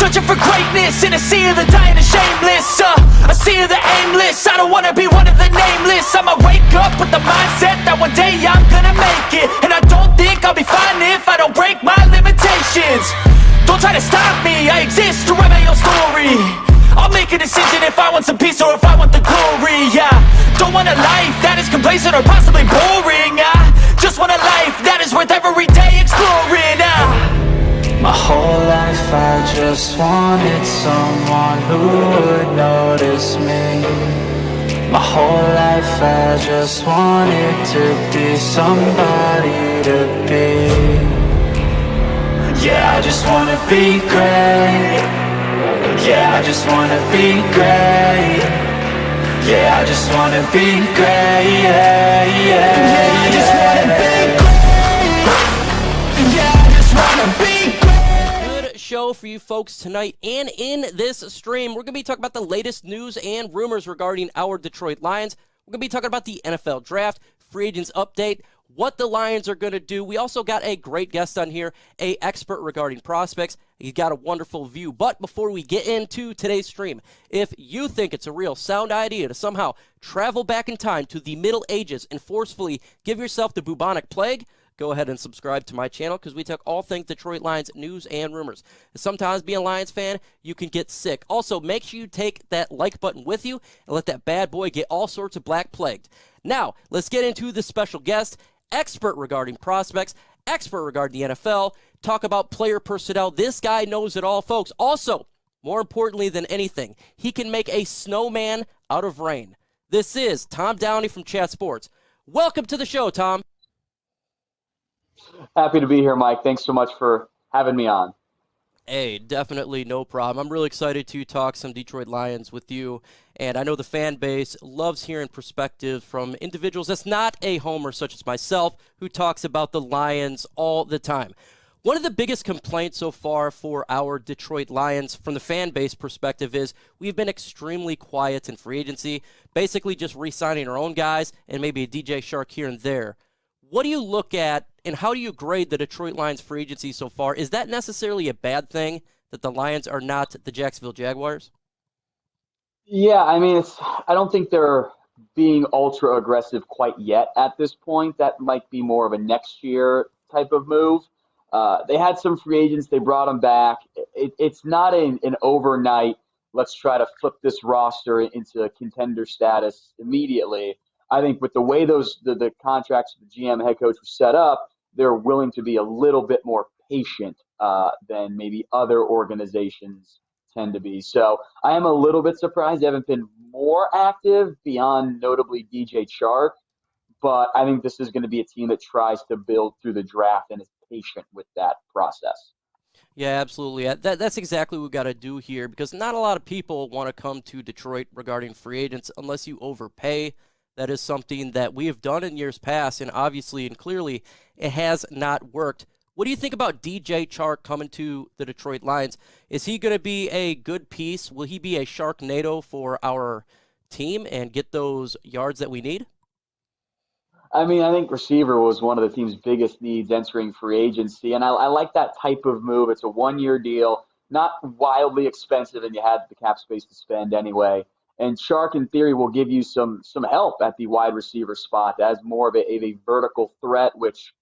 Searching for greatness in a sea of the dying and shameless, a sea of the aimless. I don't wanna be one of the nameless. I'ma wake up with the mindset that one day I'm gonna make it. And I don't think I'll be fine if I don't break my limitations. Don't try to stop me, I exist to write my own story. I'll make a decision if I want some peace or if I want the glory. Yeah, don't want a life that is complacent or possibly boring. I just want a life that is worth every day exploring. My whole life I just wanted someone who would notice me. My whole life I just wanted to be somebody to be. Yeah, I just wanna be great. Yeah, I just wanna be great. Yeah, I just wanna be great. Yeah, yeah, I just wanna be great. Yeah, I just wanna be great. Good show for you folks tonight, and in this stream, we're going to be talking about the latest news and rumors regarding our Detroit Lions. We're going to be talking about the NFL Draft, free agents update, what the Lions are going to do. We also got a great guest on here, an expert regarding prospects. He's got a wonderful view. But before we get into today's stream, if you think it's a real sound idea to somehow travel back in time to the Middle Ages and forcefully give yourself the bubonic plague, go ahead and subscribe to my channel because we talk all things Detroit Lions news and rumors. Sometimes being a Lions fan, you can get sick. Also, make sure you take that like button with you and let that bad boy get all sorts of black plagued. Now, let's get into the special guest, expert regarding prospects, expert regarding the NFL, talk about player personnel. This guy knows it all, folks. Also, more importantly than anything, he can make a snowman out of rain. This is Tom Downey from Chat Sports. Welcome to the show, Tom. Happy to be here, Mike. Thanks so much for having me on. Hey, definitely no problem. I'm really excited to talk some Detroit Lions with you, and I know the fan base loves hearing perspectives from individuals that's not a homer such as myself who talks about the Lions all the time. One of the biggest complaints so far for our Detroit Lions from the fan base perspective is we've been extremely quiet in free agency, basically just re-signing our own guys and maybe a DJ Shark here and there. What do you look at, and how do you grade the Detroit Lions free agency so far? Is that necessarily a bad thing that the Lions are not the Jacksonville Jaguars? Yeah, I mean, I don't think they're being ultra aggressive quite yet at this point. That might be more of a next year type of move. They had some free agents. They brought them back. It's not an overnight, let's try to flip this roster into contender status immediately. I think with the way the contracts with the GM head coach were set up, they're willing to be a little bit more patient than maybe other organizations tend to be. So I am a little bit surprised they haven't been more active beyond notably DJ Chark, but I think this is going to be a team that tries to build through the draft and is patient with that process. Yeah, absolutely. That's exactly what we got to do here because not a lot of people want to come to Detroit regarding free agents unless you overpay. That is something that we have done in years past, and obviously and clearly it has not worked. What do you think about DJ Chark coming to the Detroit Lions? Is he going to be a good piece? Will he be a Sharknado for our team and get those yards that we need? I mean, I think receiver was one of the team's biggest needs entering free agency, and I like that type of move. It's a one-year deal, not wildly expensive, and you had the cap space to spend anyway. And Chark, in theory, will give you some help at the wide receiver spot as more of a vertical threat, which,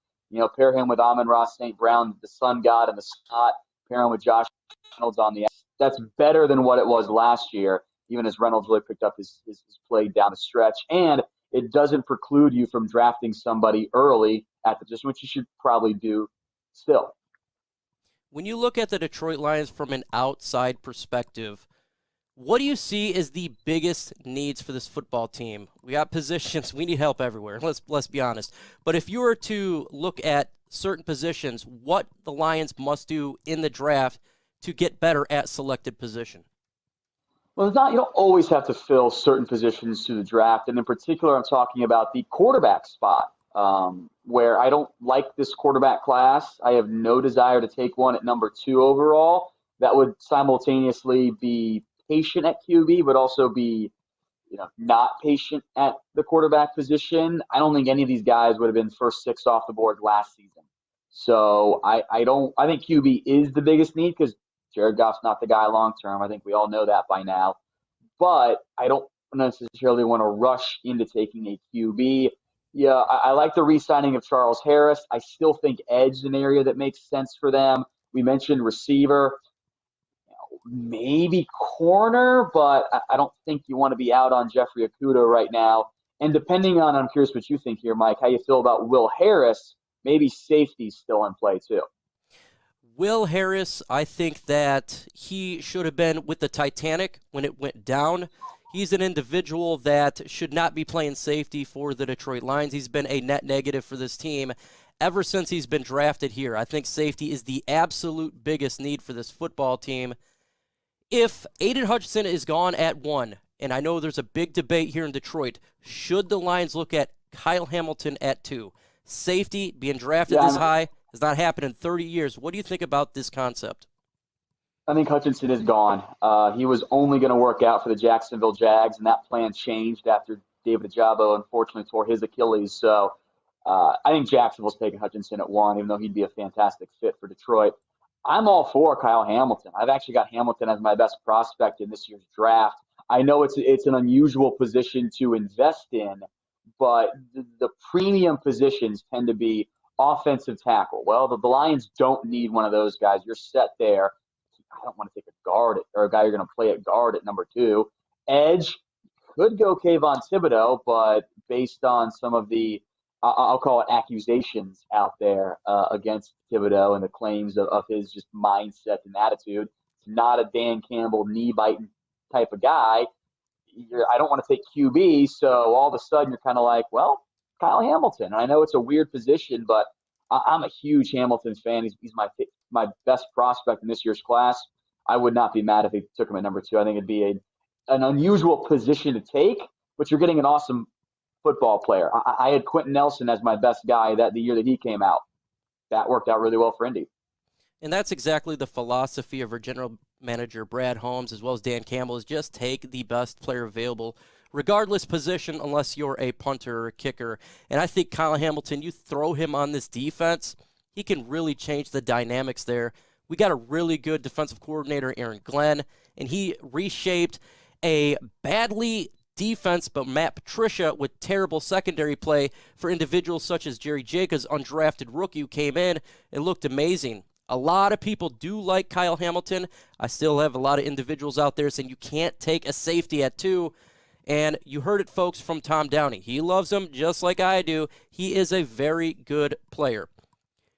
pair him with Amon-Ra St. Brown, the sun god in the slot, pair him with Josh Reynolds on the edge. That's better than what it was last year, even as Reynolds really picked up his play down the stretch. And it doesn't preclude you from drafting somebody early at the position, which you should probably do still. When you look at the Detroit Lions from an outside perspective, what do you see as the biggest needs for this football team? We got positions. We need help everywhere. Let's be honest. But if you were to look at certain positions, what the Lions must do in the draft to get better at selected position? Well, you don't always have to fill certain positions through the draft. And in particular, I'm talking about the quarterback spot, where I don't like this quarterback class. I have no desire to take one at number 2 overall. That would simultaneously be patient at QB, but also be, not patient at the quarterback position. I don't think any of these guys would have been first 6 off the board last season. So I think QB is the biggest need because Jared Goff's not the guy long term. I think we all know that by now. But I don't necessarily want to rush into taking a QB. Yeah, I like the re-signing of Charles Harris. I still think edge is an area that makes sense for them. We mentioned receiver, maybe corner, but I don't think you want to be out on Jeffrey Okudah right now. And depending on, I'm curious what you think here, Mike, how you feel about Will Harris, maybe safety's still in play too. Will Harris, I think that he should have been with the Titanic when it went down. He's an individual that should not be playing safety for the Detroit Lions. He's been a net negative for this team ever since he's been drafted here. I think safety is the absolute biggest need for this football team. If Aiden Hutchinson is gone at 1, and I know there's a big debate here in Detroit, should the Lions look at Kyle Hamilton at 2? Safety being drafted this high has not happened in 30 years. What do you think about this concept? I think Hutchinson is gone. He was only going to work out for the Jacksonville Jags, and that plan changed after David Ojabo unfortunately tore his Achilles. So I think Jacksonville's taking Hutchinson at 1, even though he'd be a fantastic fit for Detroit. I'm all for Kyle Hamilton. I've actually got Hamilton as my best prospect in this year's draft. I know it's an unusual position to invest in, but the premium positions tend to be offensive tackle. Well, the Lions don't need one of those guys. You're set there. I don't want to take a guard or a guy you're going to play at guard at number 2. Edge could go Kayvon Thibodeaux, but based on some of the, I'll call it accusations out there against Thibodeaux and the claims of his just mindset and attitude, it's not a Dan Campbell knee-biting type of guy. I don't want to take QB, so all of a sudden you're kind of like, well, Kyle Hamilton. And I know it's a weird position, but I'm a huge Hamilton fan. He's my best prospect in this year's class. I would not be mad if he took him at number 2. I think it'd be an unusual position to take, but you're getting an awesome football player. I had Quentin Nelson as my best guy the year that he came out. That worked out really well for Indy. And that's exactly the philosophy of our general manager, Brad Holmes, as well as Dan Campbell, is just take the best player available, regardless position, unless you're a punter or a kicker. And I think Kyle Hamilton, you throw him on this defense, he can really change the dynamics there. We got a really good defensive coordinator, Aaron Glenn, and he reshaped a badly defense, but Matt Patricia with terrible secondary play for individuals such as Jerry Jacobs, undrafted rookie who came in and looked amazing. A lot of people do like Kyle Hamilton. I still have a lot of individuals out there saying you can't take a safety at 2. And you heard it, folks, from Tom Downey. He loves him just like I do. He is a very good player.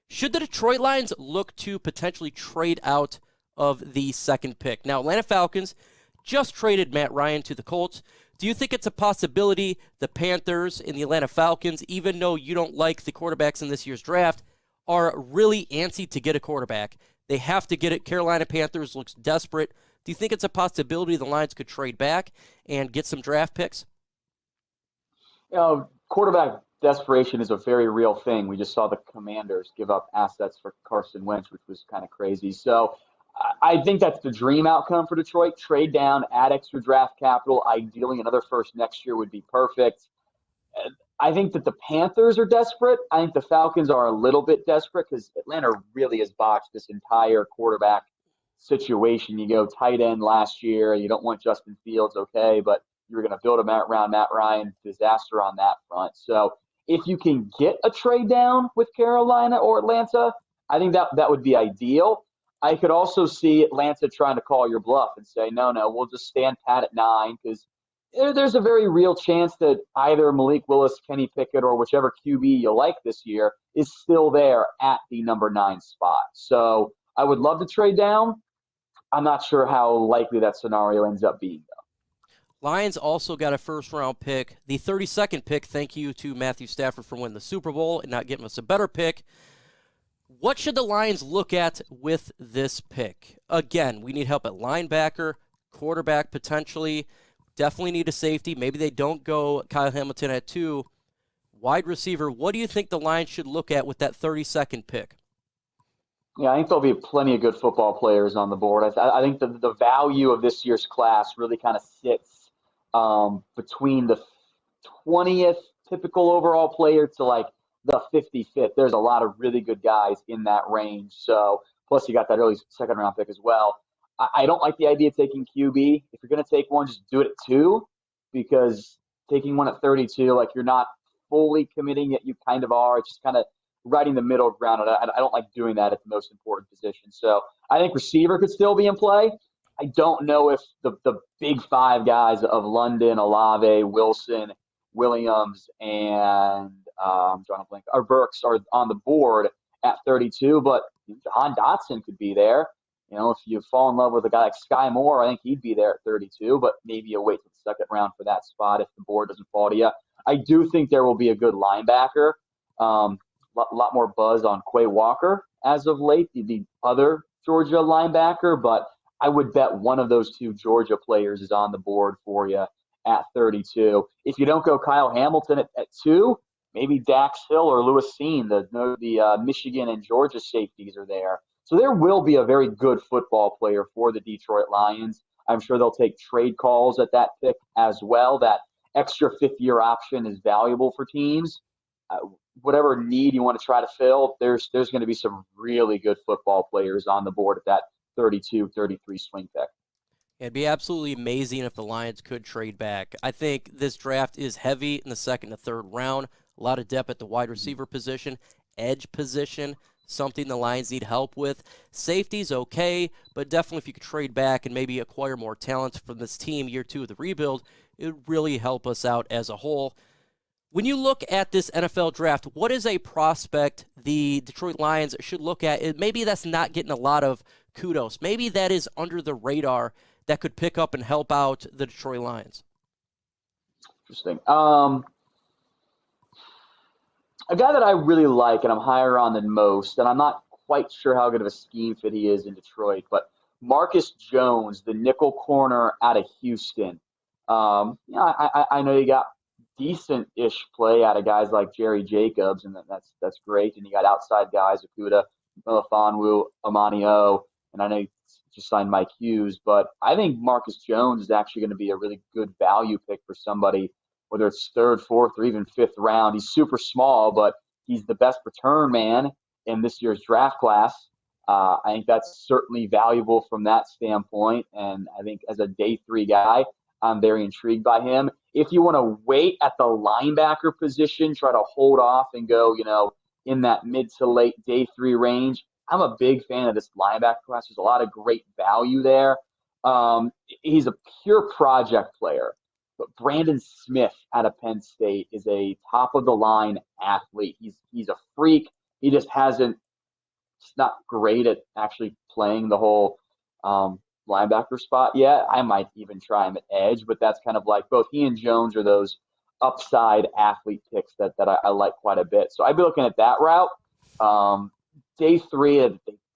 Should the Detroit Lions look to potentially trade out of the 2nd pick? Now, Atlanta Falcons just traded Matt Ryan to the Colts. Do you think it's a possibility the Panthers and the Atlanta Falcons, even though you don't like the quarterbacks in this year's draft, are really antsy to get a quarterback? They have to get it. Carolina Panthers looks desperate. Do you think it's a possibility the Lions could trade back and get some draft picks? Quarterback desperation is a very real thing. We just saw the Commanders give up assets for Carson Wentz, which was kind of crazy. So I think that's the dream outcome for Detroit. Trade down, add extra draft capital. Ideally, another first next year would be perfect. I think that the Panthers are desperate. I think the Falcons are a little bit desperate because Atlanta really has botched this entire quarterback situation. You go tight end last year. You don't want Justin Fields, okay, but you're going to build around Matt Ryan. Disaster on that front. So if you can get a trade down with Carolina or Atlanta, I think that would be ideal. I could also see Atlanta trying to call your bluff and say, no, we'll just stand pat at 9 because there's a very real chance that either Malik Willis, Kenny Pickett, or whichever QB you like this year is still there at the number 9 spot. So I would love to trade down. I'm not sure how likely that scenario ends up being, though. Lions also got a first-round pick. The 32nd pick, thank you to Matthew Stafford for winning the Super Bowl and not giving us a better pick. What should the Lions look at with this pick? Again, we need help at linebacker, quarterback potentially. Definitely need a safety. Maybe they don't go Kyle Hamilton at 2. Wide receiver, what do you think the Lions should look at with that 32nd pick? Yeah, I think there'll be plenty of good football players on the board. I think the value of this year's class really kind of sits between the 20th typical overall player to like the 55th. There's a lot of really good guys in that range. So plus you got that early 2nd round pick as well. I don't like the idea of taking QB. If you're going to take one, just do it at 2, because taking one at 32, like, you're not fully committing it. You kind of are. It's just kind of riding the middle ground. And I don't like doing that at the most important position. So I think receiver could still be in play. I don't know if the big 5 guys of London, Olave, Wilson, Williams, and I'm drawing a blank, or Burks are on the board at 32, but Jahan Dotson could be there. You know, if you fall in love with a guy like Sky Moore, I think he'd be there at 32, but maybe you wait till the second round for that spot if the board doesn't fall to you. I do think there will be a good linebacker. Lot more buzz on Quay Walker as of late, the other Georgia linebacker, but I would bet one of those 2 Georgia players is on the board for you at 32. If you don't go Kyle Hamilton at 2, maybe Dax Hill or Lewis Seen, the Michigan and Georgia safeties are there. So there will be a very good football player for the Detroit Lions. I'm sure they'll take trade calls at that pick as well. That extra 5th-year option is valuable for teams. Whatever need you want to try to fill, there's going to be some really good football players on the board at that 32, 33 swing pick. It'd be absolutely amazing if the Lions could trade back. I think this draft is heavy in the 2nd and 3rd round. A lot of depth at the wide receiver position, edge position, something the Lions need help with. Safety's okay, but definitely if you could trade back and maybe acquire more talent from this team year 2 of the rebuild, it would really help us out as a whole. When you look at this NFL draft, what is a prospect the Detroit Lions should look at? Maybe that's not getting a lot of kudos. Maybe that is under the radar that could pick up and help out the Detroit Lions. Interesting. A guy that I really like and I'm higher on than most, and I'm not quite sure how good of a scheme fit he is in Detroit, but Marcus Jones, the nickel corner out of Houston. I know you got decent-ish play out of guys like Jerry Jacobs, and that's great. And you got outside guys, Okuda, Melifonwu, Amanio, and I know you just signed Mike Hughes, but I think Marcus Jones is actually going to be a really good value pick for somebody, whether it's 3rd, 4th, or even 5th round. He's super small, but he's the best return man in this year's draft class. I think that's certainly valuable from that standpoint, and I think as a day 3 guy, I'm very intrigued by him. If you want to wait at the linebacker position, try to hold off and go, in that mid to late day 3 range, I'm a big fan of this linebacker class. There's a lot of great value there. He's a pure project player, but Brandon Smith out of Penn State is a top-of-the-line athlete. He's a freak. He just he's not great at actually playing the whole linebacker spot yet. I might even try him at edge, but that's kind of like both he and Jones are those upside athlete picks that I like quite a bit. So I'd be looking at that route. Day 3, I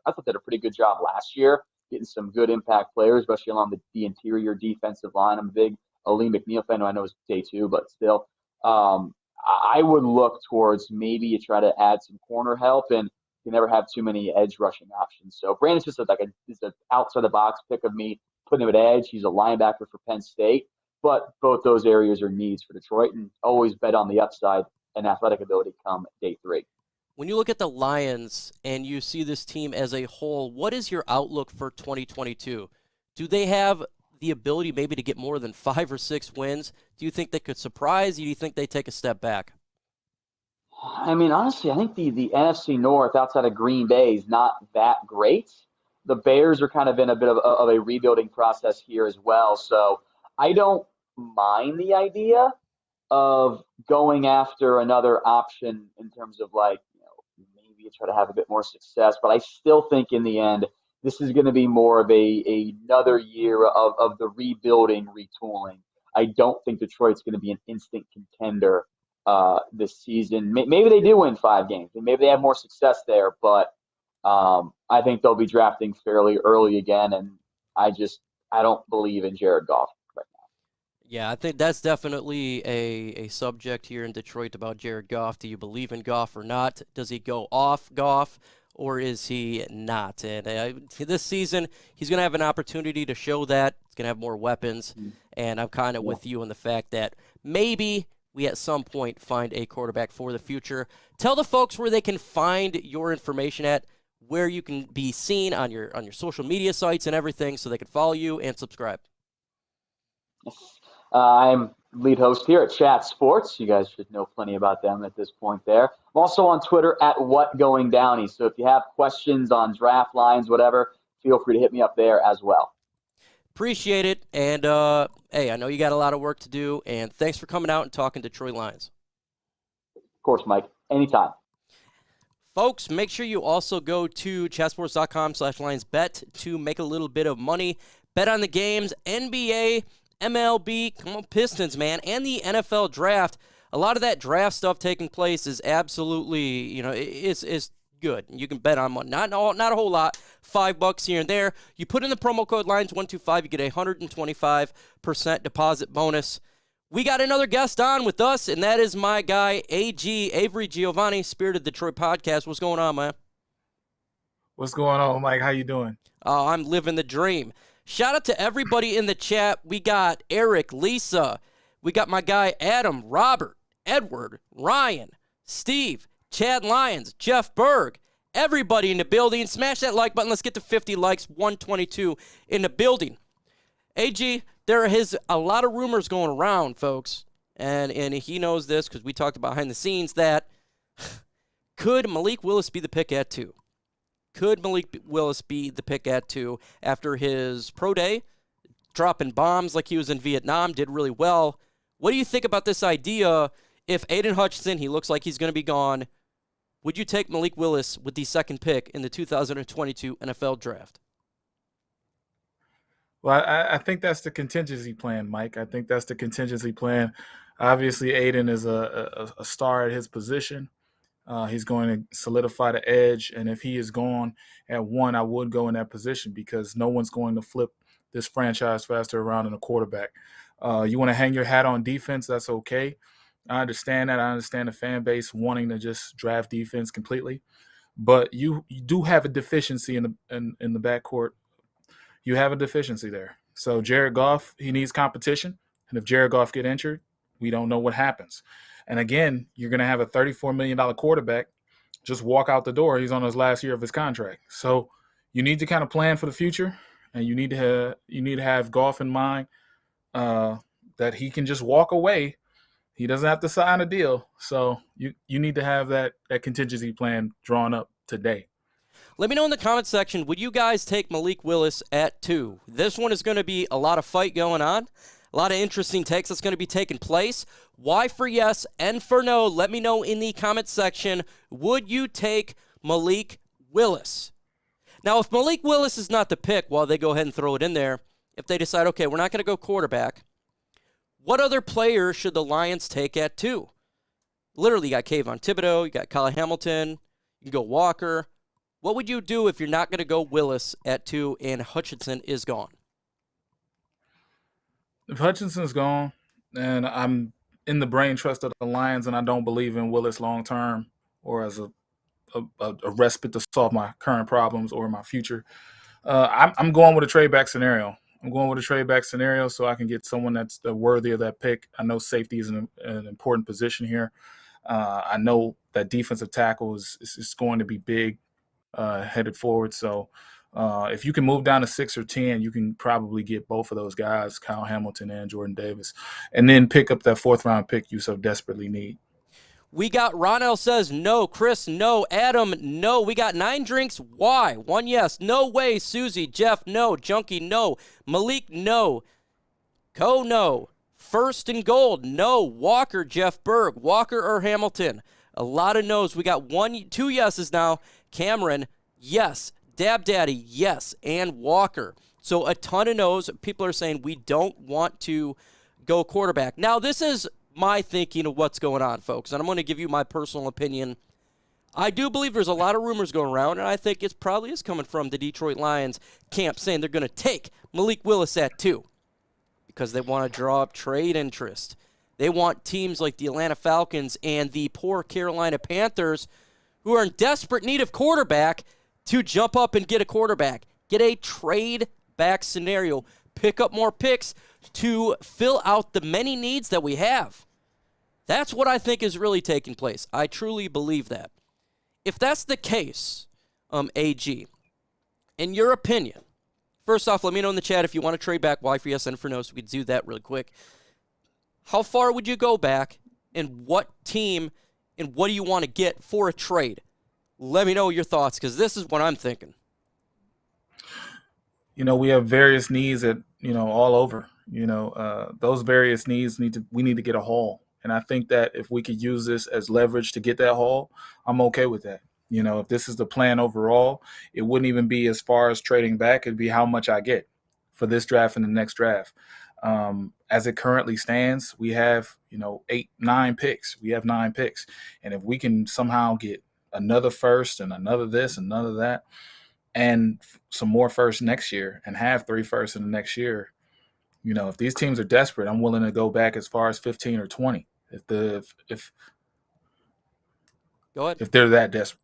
thought they did a pretty good job last year, getting some good impact players, especially along the interior defensive line. I'm a big Ali McNeil fan, who I know is day 2, but still. I would look towards maybe you try to add some corner help, and you never have too many edge rushing options. So Brandon's just is an outside-the-box pick of me, putting him at edge. He's a linebacker for Penn State, but both those areas are needs for Detroit, and always bet on the upside and athletic ability come day 3. When you look at the Lions and you see this team as a whole, what is your outlook for 2022? Do they have the ability maybe to get more than 5 or 6 wins? Do you think they could surprise you? Do you think they take a step back? I mean, honestly, I think the NFC North outside of Green Bay is not that great. The Bears are kind of in a bit of a rebuilding process here as well. So I don't mind the idea of going after another option in terms of maybe you try to have a bit more success. But I still think in the end, this is going to be more of another year of the rebuilding, retooling. I don't think Detroit's going to be an instant contender this season. Maybe they do win 5 games, and maybe they have more success there, but I think they'll be drafting fairly early again, and I don't believe in Jared Goff right now. Yeah, I think that's definitely a subject here in Detroit about Jared Goff. Do you believe in Goff or not? Does he go off Goff, or is he not? And this season, he's going to have an opportunity to show that. He's going to have more weapons, and I'm kind of with you on the fact that maybe we at some point find a quarterback for the future. Tell the folks where they can find your information at. where you can be seen on your social media sites and everything so they can follow you and subscribe. I'm lead host here at Chat Sports. You guys should know plenty about them at this point there. I'm also on Twitter at WhatGoingDowney. So if you have questions on draft lines, whatever, feel free to hit me up there as well. Appreciate it. And, hey, I know you got a lot of work to do, and thanks for coming out and talking Detroit Lions. Of course, Mike. Anytime. Folks, make sure you also go to chatsports.com/lionsbet to make a little bit of money. Bet on the games, NBA, MLB, come on, Pistons, man, and the NFL draft. A lot of that draft stuff taking place is absolutely, is good. You can bet on money. Not a whole lot. $5 here and there. You put in the promo code LINES125, you get a 125% deposit bonus. We got another guest on with us, and that is my guy, Avery Giovanni, Spirit of Detroit Podcast. What's going on, man? What's going on, Mike? How you doing? I'm living the dream. Shout out to everybody in the chat. We got Eric, Lisa. We got my guy, Adam, Robert, Edward, Ryan, Steve, Chad Lyons, Jeff Berg. Everybody in the building. Smash that like button. Let's get to 50 likes, 122 in the building. AG, there is a lot of rumors going around, folks, and he knows this because we talked about behind the scenes that could Malik Willis be the pick at 2? Could Malik Willis be the pick at 2 after his pro day, dropping bombs like he was in Vietnam, did really well? What do you think about this idea? If Aiden Hutchinson, he looks like he's going to be gone, would you take Malik Willis with the second pick in the 2022 NFL Draft? Well, I think that's the contingency plan, Mike. I think that's the contingency plan. Obviously, Aiden is a star at his position. He's going to solidify the edge, and if he is gone at 1, I would go in that position because no one's going to flip this franchise faster around than a quarterback. You want to hang your hat on defense, that's okay. I understand that. I understand the fan base wanting to just draft defense completely, but you do have a deficiency in the backcourt. You have a deficiency there. So Jared Goff, he needs competition, and if Jared Goff get injured, we don't know what happens. And again, you're going to have a $34 million quarterback just walk out the door. He's on his last year of his contract. So you need to kind of plan for the future, and you need to have Goff in mind that he can just walk away. He doesn't have to sign a deal. So you need to have that contingency plan drawn up today. Let me know in the comment section, would you guys take Malik Willis at 2? This one is going to be a lot of fight going on. A lot of interesting takes that's going to be taking place. Why for yes and for no? Let me know in the comment section. Would you take Malik Willis? Now, if Malik Willis is not the pick, well, they go ahead and throw it in there. If they decide, okay, we're not going to go quarterback, what other player should the Lions take at 2? Literally, you got Kayvon Thibodeaux, you got Kyle Hamilton, you can go Walker. What would you do if you're not going to go Willis at 2 and Hutchinson is gone? If Hutchinson's gone and I'm in the brain trust of the Lions and I don't believe in Willis long-term or as a respite to solve my current problems or my future, I'm going with a trade back scenario. I'm going with a trade back scenario so I can get someone that's worthy of that pick. I know safety is an important position here. I know that defensive tackle is going to be big headed forward. So if you can move down to 6 or 10, you can probably get both of those guys, Kyle Hamilton and Jordan Davis, and then pick up that 4th-round pick you so desperately need. We got Ronell says no. Chris, no. Adam, no. We got 9 drinks. Why? 1 yes. No way. Susie, Jeff, no. Junkie, no. Malik, no. Co, no. First and Gold, no. Walker, Jeff Berg. Walker or Hamilton. A lot of no's. We got 2 yeses now. Cameron, yes. Dab Daddy, yes. And Walker. So a ton of no's. People are saying we don't want to go quarterback. Now, this is my thinking of what's going on, folks, and I'm going to give you my personal opinion. I do believe there's a lot of rumors going around, and I think it probably is coming from the Detroit Lions camp saying they're going to take Malik Willis at 2 because they want to draw up trade interest. They want teams like the Atlanta Falcons and the poor Carolina Panthers, who are in desperate need of quarterback, to jump up and get a quarterback. Get a trade back scenario. Pick up more picks to fill out the many needs that we have. That's what I think is really taking place. I truly believe that. If that's the case, AG, in your opinion, first off, let me know in the chat if you want to trade back Y for yes and for no, so we can do that really quick. How far would you go back, and what team, and what do you want to get for a trade? Let me know your thoughts, because this is what I'm thinking. We have various needs at, all over. Those various needs we need to get a haul. And I think that if we could use this as leverage to get that haul, I'm okay with that. If this is the plan overall, it wouldn't even be as far as trading back. It'd be how much I get for this draft and the next draft. As it currently stands, we have, 9 picks. We have 9 picks. And if we can somehow get another first and another this and another that, and some more first next year, and have 3 firsts in the next year, if these teams are desperate, I'm willing to go back as far as 15 or 20. Go ahead. If they're that desperate.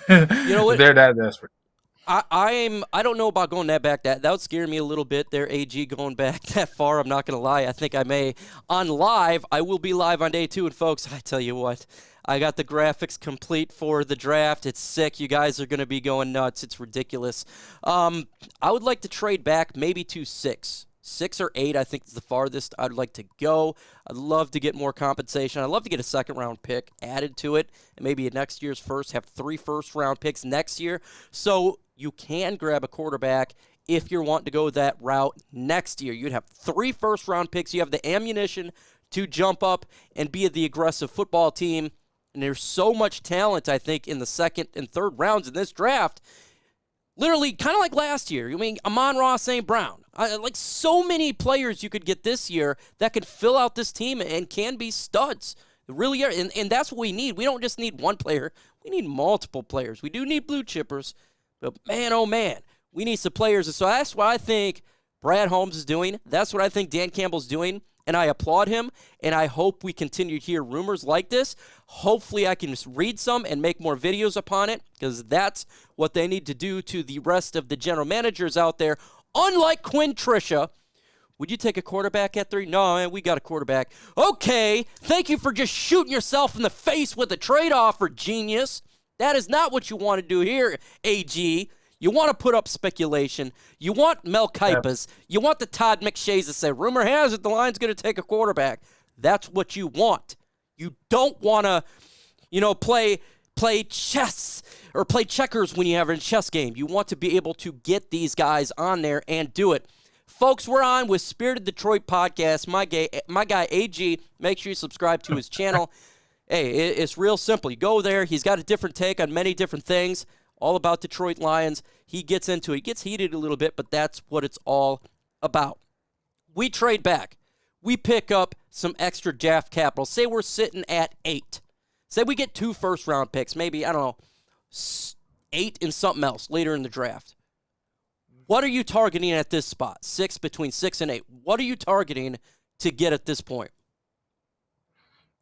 If they're that desperate. I don't know about going that back. That would scare me a little bit there, AG, going back that far. I'm not going to lie. I think I may. On live, I will be live on day 2. And, folks, I tell you what, I got the graphics complete for the draft. It's sick. You guys are going to be going nuts. It's ridiculous. I would like to trade back maybe to 6. 6 or 8, I think, is the farthest I'd like to go. I'd love to get more compensation. I'd love to get a second-round pick added to it, and maybe next year's first, have 3 first-round picks next year. So you can grab a quarterback if you're wanting to go that route next year. You'd have 3 first-round picks. You have the ammunition to jump up and be the aggressive football team. And there's so much talent, I think, in the second and third rounds in this draft. Literally, kind of like last year. I mean, Amon-Ra St. Brown. Like so many players you could get this year that could fill out this team and can be studs. They really are. And that's what we need. We don't just need one player. We need multiple players. We do need blue chippers. But man, oh man, we need some players. And so that's what I think Brad Holmes is doing. That's what I think Dan Campbell's doing. And I applaud him, and I hope we continue to hear rumors like this. Hopefully I can just read some and make more videos upon it, because that's what they need to do to the rest of the general managers out there. Unlike Quinn Trisha, would you take a quarterback at 3? No, man, we got a quarterback. Okay, thank you for just shooting yourself in the face with a trade offer, genius. That is not what you want to do here, AG. You want to put up speculation. You want Mel Kiper's. You want the Todd McShays to say, rumor has it the Lions going to take a quarterback. That's what you want. You don't want to, play chess or play checkers when you have a chess game. You want to be able to get these guys on there and do it. Folks, we're on with Spirited Detroit Podcast. My guy, AG, make sure you subscribe to his channel. Hey, it's real simple. You go there. He's got a different take on many different things. All about Detroit Lions. He gets into it. He gets heated a little bit, but that's what it's all about. We trade back. We pick up some extra draft capital. Say we're sitting at 8. Say we get 2 first-round picks, maybe, 8 and something else later in the draft. What are you targeting at this spot? Between 6 and 8. What are you targeting to get at this point?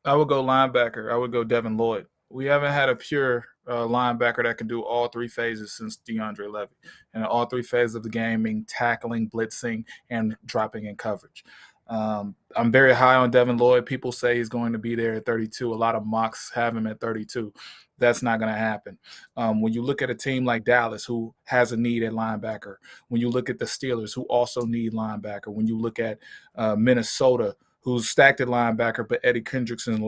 I would go linebacker. I would go Devin Lloyd. We haven't had a pure linebacker that can do all 3 phases since DeAndre Levy. And all 3 phases of the game mean tackling, blitzing, and dropping in coverage. I'm very high on Devin Lloyd. People say he's going to be there at 32. A lot of mocks have him at 32. That's not going to happen. When you look at a team like Dallas, who has a need at linebacker, when you look at the Steelers, who also need linebacker, when you look at Minnesota, who's stacked at linebacker, but Eddie Kendricks in the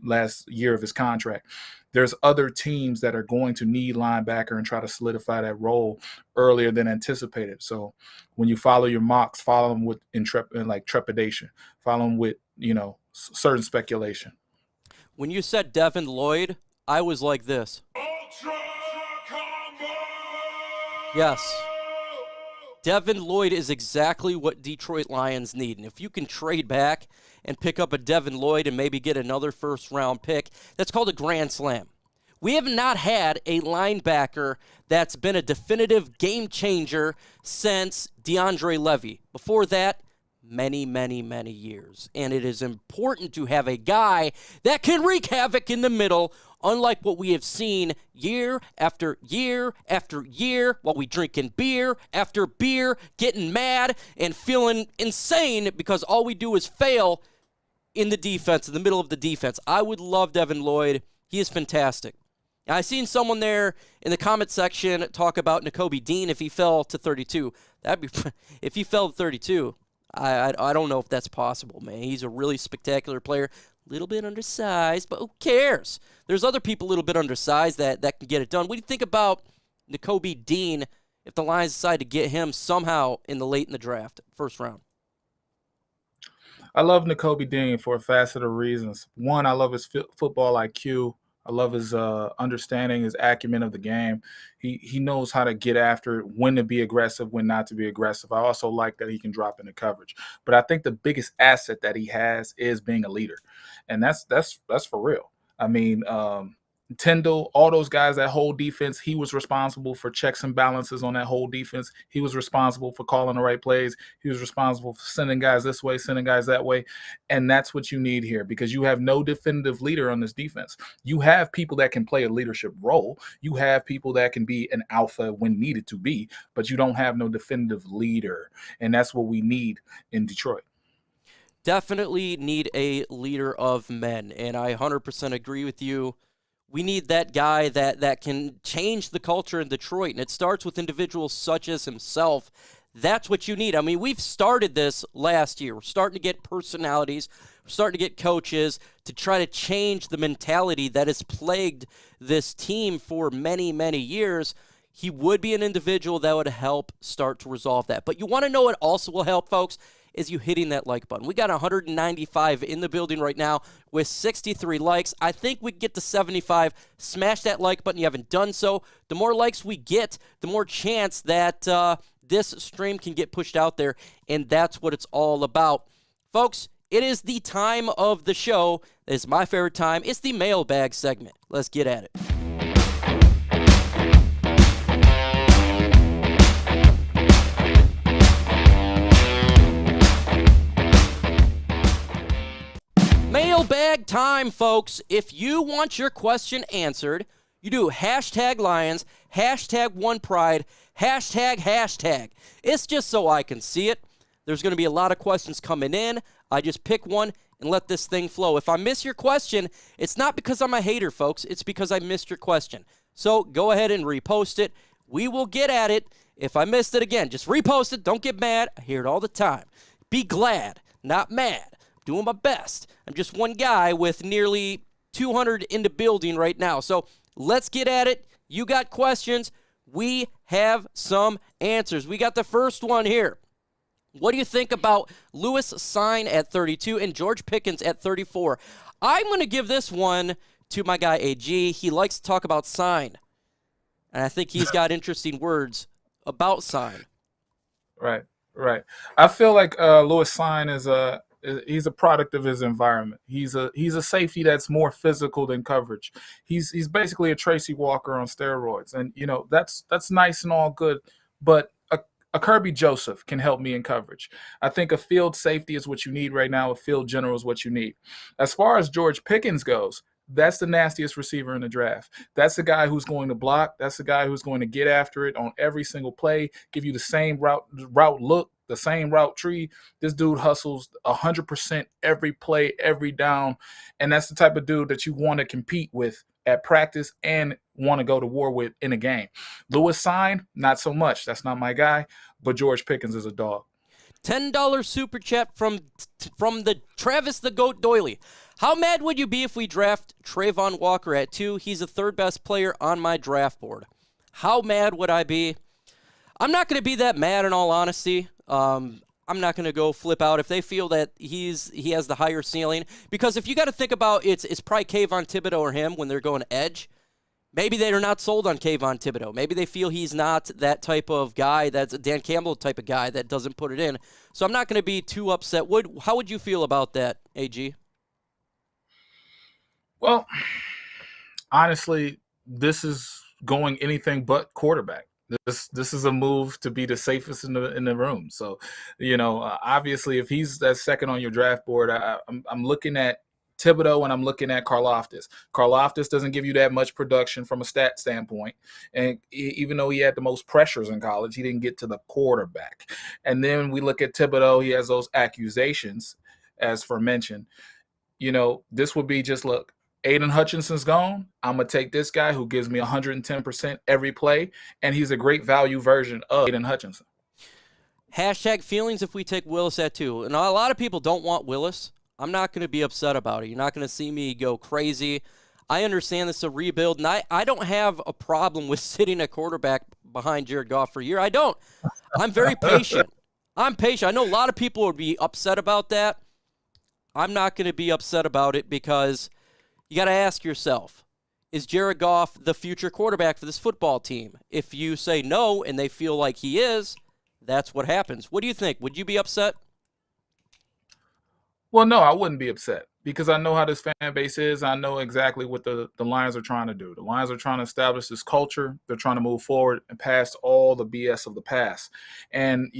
last year of his contract. There's other teams that are going to need linebacker and try to solidify that role earlier than anticipated. So when you follow your mocks, follow them with trepidation. Follow them with, certain speculation. When you said Devin Lloyd, I was like this. Ultra Combo! Yes. Devin Lloyd is exactly what Detroit Lions need. And if you can trade back and pick up a Devin Lloyd and maybe get another first-round pick, that's called a grand slam. We have not had a linebacker that's been a definitive game changer since DeAndre Levy. Before that, many, many, many years. And it is important to have a guy that can wreak havoc in the middle, unlike what we have seen year after year after year while we drinking beer after beer, getting mad and feeling insane because all we do is fail in the defense, in the middle of the defense. I would love Devin Lloyd. He is fantastic. I seen someone there in the comment section talk about Nakobe Dean if he fell to 32. That'd be if he fell to 32. I don't know if that's possible, man. He's a really spectacular player. A little bit undersized, but who cares? There's other people a little bit undersized that can get it done. What do you think about Nakobe Dean if the Lions decide to get him somehow late in the draft, first round? I love Nakobe Dean for a facet of reasons. One, I love his football IQ. I love his understanding, his acumen of the game. He knows how to get after it, when to be aggressive, when not to be aggressive. I also like that he can drop into coverage. But I think the biggest asset that he has is being a leader, and that's for real. I mean, Tyndall, all those guys, that whole defense, he was responsible for checks and balances on that whole defense. He was responsible for calling the right plays. He was responsible for sending guys this way, sending guys that way. And that's what you need here, because you have no definitive leader on this defense. You have people that can play a leadership role. You have people that can be an alpha when needed to be, but you don't have no definitive leader. And that's what we need in Detroit. Definitely need a leader of men, and I 100% agree with you. We need that guy that can change the culture in Detroit, and it starts with individuals such as himself. That's what you need. I mean, we've started this last year. We're starting to get personalities. We're starting to get coaches to try to change the mentality that has plagued this team for many, many years. He would be an individual that would help start to resolve that. But you want to know what also will help, folks, is you hitting that like button. We got 195 in the building right now with 63 likes. I think we can get to 75. Smash that like button. You haven't done so. The more likes we get, the more chance that this stream can get pushed out there, and that's what it's all about. Folks, it is the time of the show. It's my favorite time. It's the mailbag segment. Let's get at it. Mailbag time, folks. If you want your question answered, you do hashtag Lions, hashtag OnePride, hashtag. It's just so I can see it. There's going to be a lot of questions coming in. I just pick one and let this thing flow. If I miss your question, it's not because I'm a hater, folks. It's because I missed your question. So go ahead and repost it. We will get at it. If I missed it again, just repost it. Don't get mad. I hear it all the time. Be glad, not mad. Doing my best. I'm just one guy with nearly 200 in the building right now. So let's get at it. You got questions. We have some answers. We got the first one here. What do you think about Lewis Sign at 32 and George Pickens at 34? I'm going to give this one to my guy AG. He likes to talk about Sign. And I think he's got interesting words about Sign. Right. I feel like Lewis Sign he's a product of his environment. He's a safety that's more physical than coverage. He's basically a Tracy Walker on steroids, and that's nice and all good. But a Kirby Joseph can help me in coverage. I think a field safety is what you need right now. A field general is what you need. As far as George Pickens goes, that's the nastiest receiver in the draft. That's the guy who's going to block. That's the guy who's going to get after it on every single play, give you the same route look, the same route tree. This dude hustles 100% every play, every down, and that's the type of dude that you want to compete with at practice and want to go to war with in a game. Lewis Sign, not so much. That's not my guy, but George Pickens is a dog. $10 super chat from the Travis the Goat Doily. How mad would you be if we draft Travon Walker at 2? He's the third best player on my draft board. How mad would I be? I'm not going to be that mad in all honesty. I'm not going to go flip out if they feel that he has the higher ceiling. Because if you got to think about it's probably Kayvon Thibodeaux or him when they're going edge. Maybe they're not sold on Kayvon Thibodeaux. Maybe they feel he's not that type of guy, that's a Dan Campbell type of guy that doesn't put it in. So I'm not going to be too upset. How would you feel about that, AG? Well, honestly, this is going anything but quarterback. This is a move to be the safest in the room. So, obviously, if he's that second on your draft board, I'm looking at Thibodeaux and I'm looking at Karlaftis. Karlaftis doesn't give you that much production from a stat standpoint, and even though he had the most pressures in college, he didn't get to the quarterback. And then we look at Thibodeaux; he has those accusations, as for mentioned. This would be just look. Aiden Hutchinson's gone. I'm going to take this guy who gives me 110% every play, and he's a great value version of Aiden Hutchinson. Hashtag feelings if we take Willis at 2. And a lot of people don't want Willis. I'm not going to be upset about it. You're not going to see me go crazy. I understand this is a rebuild, and I don't have a problem with sitting a quarterback behind Jared Goff for a year. I don't. I'm very patient. I'm patient. I know a lot of people would be upset about that. I'm not going to be upset about it because you got to ask yourself, is Jared Goff the future quarterback for this football team? If you say no and they feel like he is, that's what happens. What do you think? Would you be upset? Well, no, I wouldn't be upset because I know how this fan base is. I know exactly what the Lions are trying to do. The Lions are trying to establish this culture. They're trying to move forward and past all the BS of the past. And,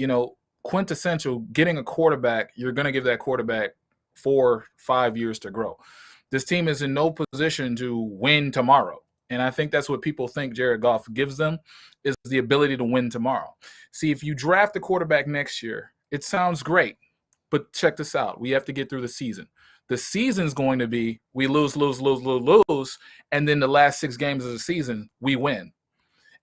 quintessential, getting a quarterback, you're going to give that quarterback 4-5 years to grow. This team is in no position to win tomorrow. And I think that's what people think Jared Goff gives them, is the ability to win tomorrow. See, if you draft a quarterback next year, it sounds great. But check this out. We have to get through the season. The season's going to be we lose, and then the last 6 games of the season, we win.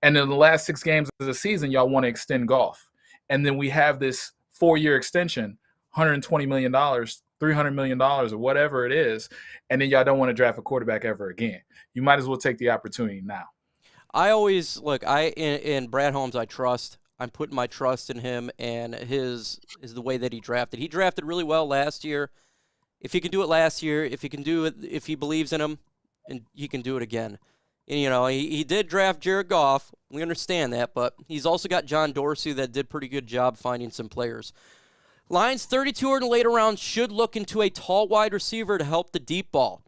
And then the last 6 games of the season, y'all want to extend Goff. And then we have this 4-year extension, $120 million, $300 million, or whatever it is, and then y'all don't want to draft a quarterback ever again. You might as well take the opportunity now. I always look. In Brad Holmes, I trust. I'm putting my trust in him and his is the way that he drafted. He drafted really well last year. If he can do it last year, if he can do it, if he believes in him, and he can do it again. And, he did draft Jared Goff. We understand that, but he's also got John Dorsey that did a pretty good job finding some players. Lions 32 or in the later rounds should look into a tall wide receiver to help the deep ball.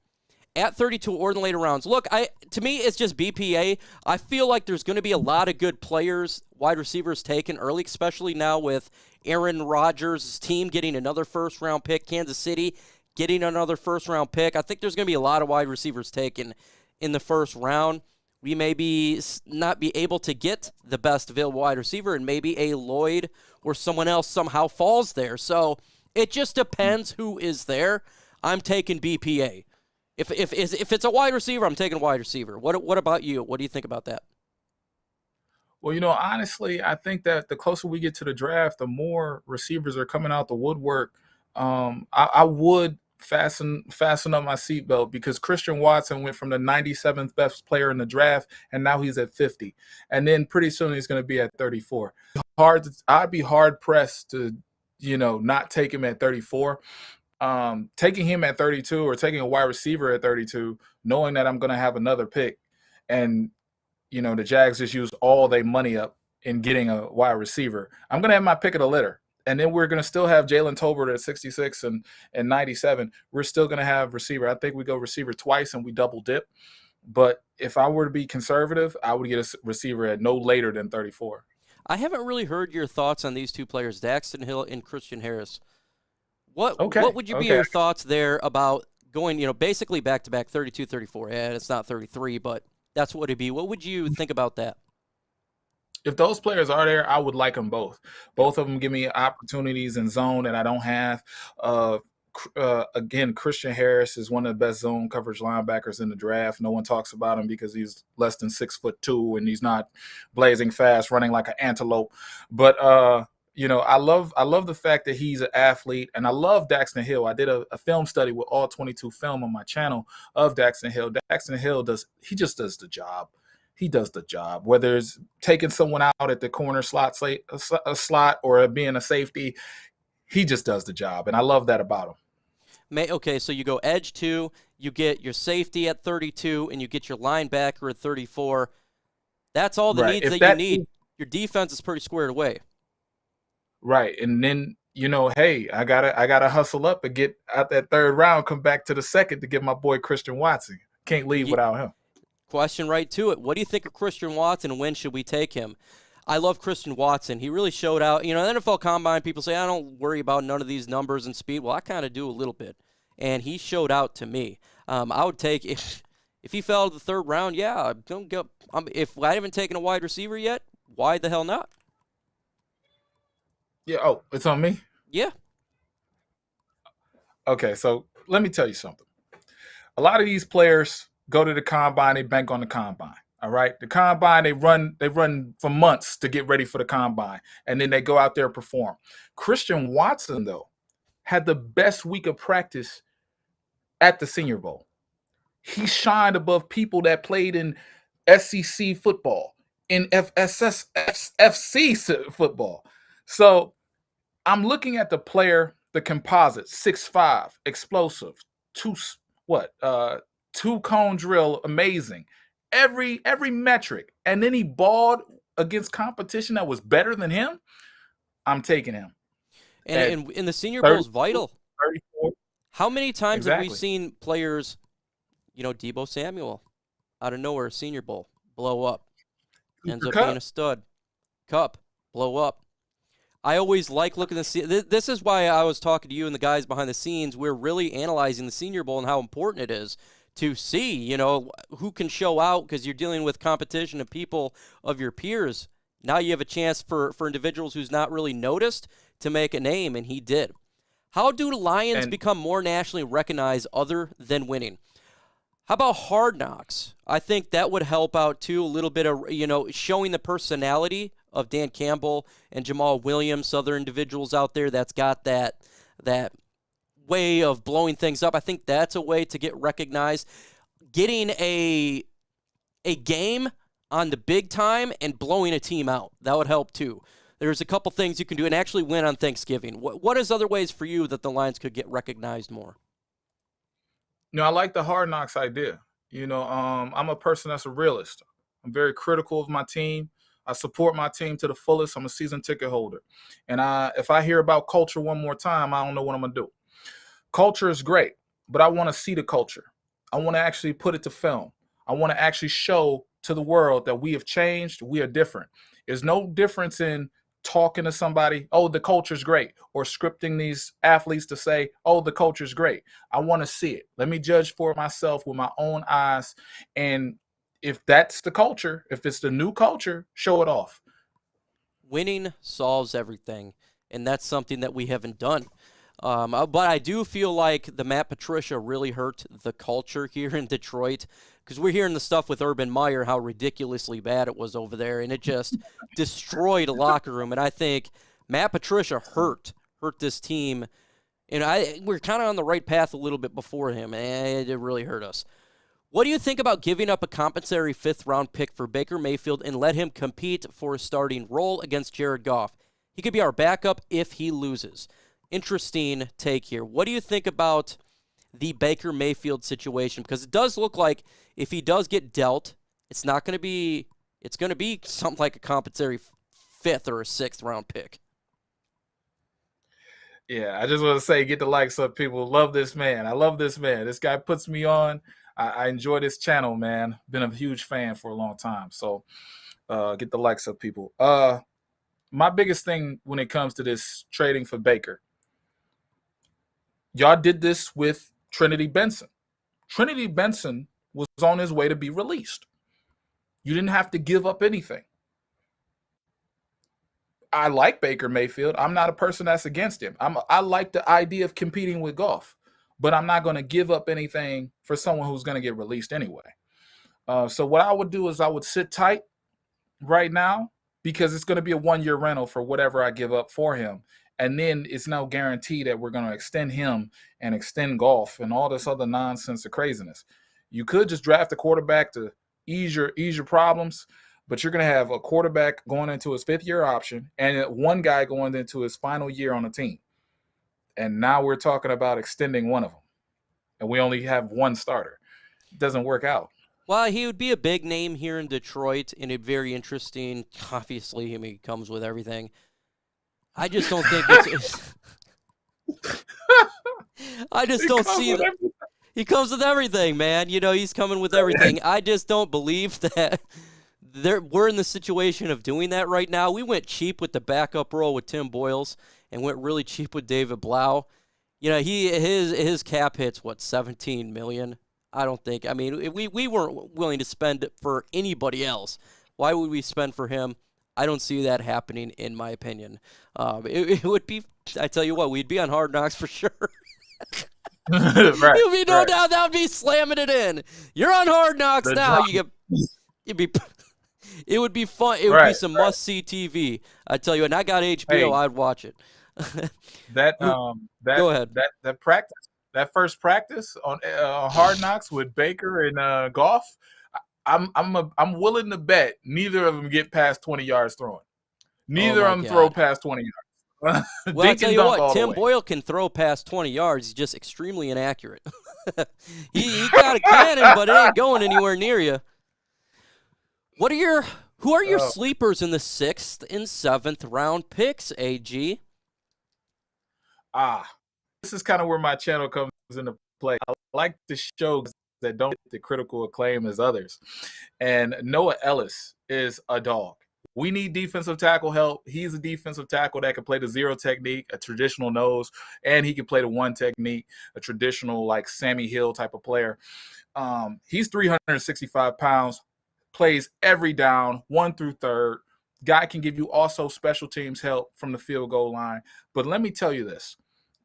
At 32 or in the later rounds. Look, to me, it's just BPA. I feel like there's going to be a lot of good players, wide receivers taken early, especially now with Aaron Rodgers' team getting another first-round pick, Kansas City getting another first-round pick. I think there's going to be a lot of wide receivers taken in the first round. We may not be able to get the best available wide receiver, and maybe a Lloyd or someone else somehow falls there. So it just depends who is there. I'm taking BPA. If it's a wide receiver, I'm taking a wide receiver. What about you? What do you think about that? Well, honestly, I think that the closer we get to the draft, the more receivers are coming out the woodwork. I would fasten up my seatbelt because Christian Watson went from the 97th best player in the draft, and now he's at 50. And then pretty soon he's going to be at 34. I'd be hard pressed to, not take him at 34. Taking him at 32 or taking a wide receiver at 32, knowing that I'm going to have another pick, and the Jags just use all their money up in getting a wide receiver, I'm going to have my pick of the litter. And then we're going to still have Jalen Tolbert at 66 and 97. We're still going to have receiver. I think we go receiver twice and we double dip. But if I were to be conservative, I would get a receiver at no later than 34. I haven't really heard your thoughts on these two players, Daxton Hill and Christian Harris. What would be your thoughts there about going, basically back-to-back 32, 34? Yeah, it's not 33, but that's what it'd be. What would you think about that? If those players are there, I would like them both. Both of them give me opportunities in zone that I don't have. Again, Christian Harris is one of the best zone coverage linebackers in the draft. No one talks about him because he's less than 6'2" and he's not blazing fast, running like an antelope. But I love the fact that he's an athlete, and I love Daxton Hill. I did a film study with all 22 film on my channel of Daxton Hill. Daxton Hill just does the job. He does the job, whether it's taking someone out at the corner slot or being a safety. He just does the job, and I love that about him. Okay, so you go edge 2, you get your safety at 32, and you get your linebacker at 34. That's all the needs that you need. Your defense is pretty squared away. Right, and then hey, I gotta hustle up and get out that third round, come back to the second to get my boy Christian Watson. Can't leave without him. Question right to it. What do you think of Christian Watson, and when should we take him? I love Christian Watson. He really showed out. The NFL Combine, people say, I don't worry about none of these numbers and speed. Well, I kind of do a little bit. And he showed out to me. I would take, if he fell to the third round, yeah, don't go. If I haven't taken a wide receiver yet, why the hell not? Yeah, it's on me? Yeah. Okay, so let me tell you something. a lot of these players go to the combine, they bank on the combine. All right. The combine, they run for months to get ready for the combine, and then they go out there and perform. Christian Watson, though, had the best week of practice at the Senior Bowl. He shined above people that played in SEC football, in FC football. So I'm looking at the player, the composite, 6'5", explosive, two-cone drill, amazing. Every metric. And then he balled against competition that was better than him. I'm taking him. And in the Senior Bowl is vital. 34. How many times have we Exactly. seen players, Deebo Samuel, out of nowhere, Senior Bowl, blow up, ends up being a stud. Cup, blow up. I always like looking at this is why I was talking to you and the guys behind the scenes. We're really analyzing the Senior Bowl and how important it is to see, who can show out, because you're dealing with competition of people of your peers. Now you have a chance for individuals who's not really noticed to make a name, and he did. How do the Lions become more nationally recognized other than winning? How about Hard Knocks? I think that would help out, too, a little bit of, showing the personality of Dan Campbell and Jamal Williams, other individuals out there that's got that way of blowing things up. I think that's a way to get recognized. Getting a game on the big time and blowing a team out, that would help too. There's a couple things you can do and actually win on Thanksgiving. What is other ways for you that the Lions could get recognized more? I like the Hard Knocks idea. I'm a person that's a realist. I'm very critical of my team. I support my team to the fullest. I'm a season ticket holder. And if I hear about culture one more time, I don't know what I'm going to do. Culture is great, but I want to see the culture. I want to actually put it to film. I want to actually show to the world that we have changed. We are different. There's no difference in talking to somebody, oh, the culture's great, or scripting these athletes to say, oh, the culture's great. I want to see it. Let me judge for myself with my own eyes. And if that's the culture, if it's the new culture, show it off. Winning solves everything, and that's something that we haven't done. But I do feel like the Matt Patricia really hurt the culture here in Detroit, because we're hearing the stuff with Urban Meyer, how ridiculously bad it was over there, and it just destroyed a locker room. And I think Matt Patricia hurt this team. And we're kind of on the right path a little bit before him, and it really hurt us. What do you think about giving up a compensatory fifth-round pick for Baker Mayfield and let him compete for a starting role against Jared Goff? He could be our backup if he loses. Interesting take here. What do you think about the Baker Mayfield situation? Because it does look like if he does get dealt, it's going to be something like a compensatory fifth or a sixth-round pick. Yeah, I just want to say, get the likes up, people. Love this man. I love this man. This guy puts me on. I enjoy this channel, man. Been a huge fan for a long time. So get the likes up, people. My biggest thing when it comes to this trading for Baker, y'all did this with Trinity Benson. Trinity Benson was on his way to be released. You didn't have to give up anything. I like Baker Mayfield. I'm not a person that's against him. I like the idea of competing with Goff, but I'm not going to give up anything for someone who's going to get released anyway. So what I would do is I would sit tight right now, because it's going to be a one-year rental for whatever I give up for him. And then it's no guarantee that we're going to extend him and extend Goff and all this other nonsense or craziness. You could just draft a quarterback to ease your problems, but you're going to have a quarterback going into his fifth-year option and one guy going into his final year on the team. And now we're talking about extending one of them, and we only have one starter. It doesn't work out. Well, he would be a big name here in Detroit, and it's very interesting. Obviously, he comes with everything. I just don't think it's I just don't see that. He comes with everything, man. He's coming with everything. I just don't believe that we're in the situation of doing that right now. We went cheap with the backup role with Tim Boyles and went really cheap with David Blau. His cap hits, $17 million? I don't think. I mean, we weren't willing to spend it for anybody else. Why would we spend for him? I don't see that happening, in my opinion. It would be, I tell you what, we'd be on Hard Knocks for sure. Right. You'll be no right. doubt that would be slamming it in. You're on Hard Knocks The now. drop. It would be fun. It would be Right. some must-see TV. I tell you, and I got HBO. Hey. I'd watch it. That Go ahead. that practice, that first practice on Hard Knocks with Baker and Goff, I'm willing to bet neither of them get past 20 yards throwing. Neither my of them throw God. past 20 yards. Well, I'll tell you all what, the Tim way. Boyle can throw past 20 yards. He's just extremely inaccurate. he got a cannon, but it ain't going anywhere near you. Who are your sleepers in the 6th and 7th round picks, AG? This is kind of where my channel comes into play. I like the shows that don't get the critical acclaim as others. And Noah Ellis is a dog. We need defensive tackle help. He's a defensive tackle that can play the 0 technique, a traditional nose, and he can play the 1 technique, a traditional like Sammy Hill type of player. He's 365 pounds, plays every down, 1 through 3rd. Guy can give you also special teams help from the field goal line. But let me tell you this.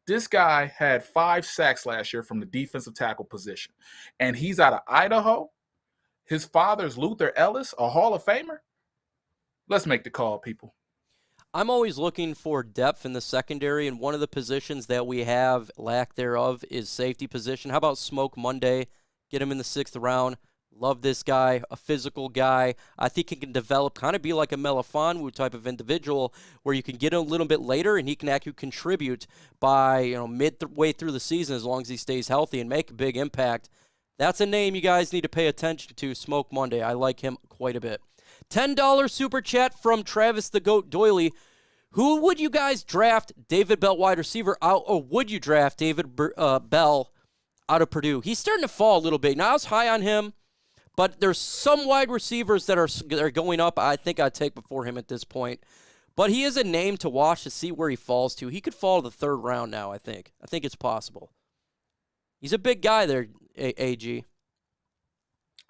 This guy had 5 sacks last year from the defensive tackle position, and he's out of Idaho. His father's Luther Ellis, a Hall of Famer. Let's make the call, people. I'm always looking for depth in the secondary, and one of the positions that we have lack thereof is safety position. How about Smoke Monday? Get him in the 6th round. Love this guy, a physical guy. I think he can develop, kind of be like a Melifonwu type of individual where you can get him a little bit later and he can actually contribute by midway through the season as long as he stays healthy and make a big impact. That's a name you guys need to pay attention to, Smoke Monday. I like him quite a bit. $10 super chat from Travis the Goat Doyley. Who would you guys draft David Bell wide receiver out, or would you draft David Bell out of Purdue? He's starting to fall a little bit. Now I was high on him, but there's some wide receivers that are going up I think I'd take before him at this point. But he is a name to watch to see where he falls to. He could fall to the 3rd round now, I think. I think it's possible. He's a big guy there, AG.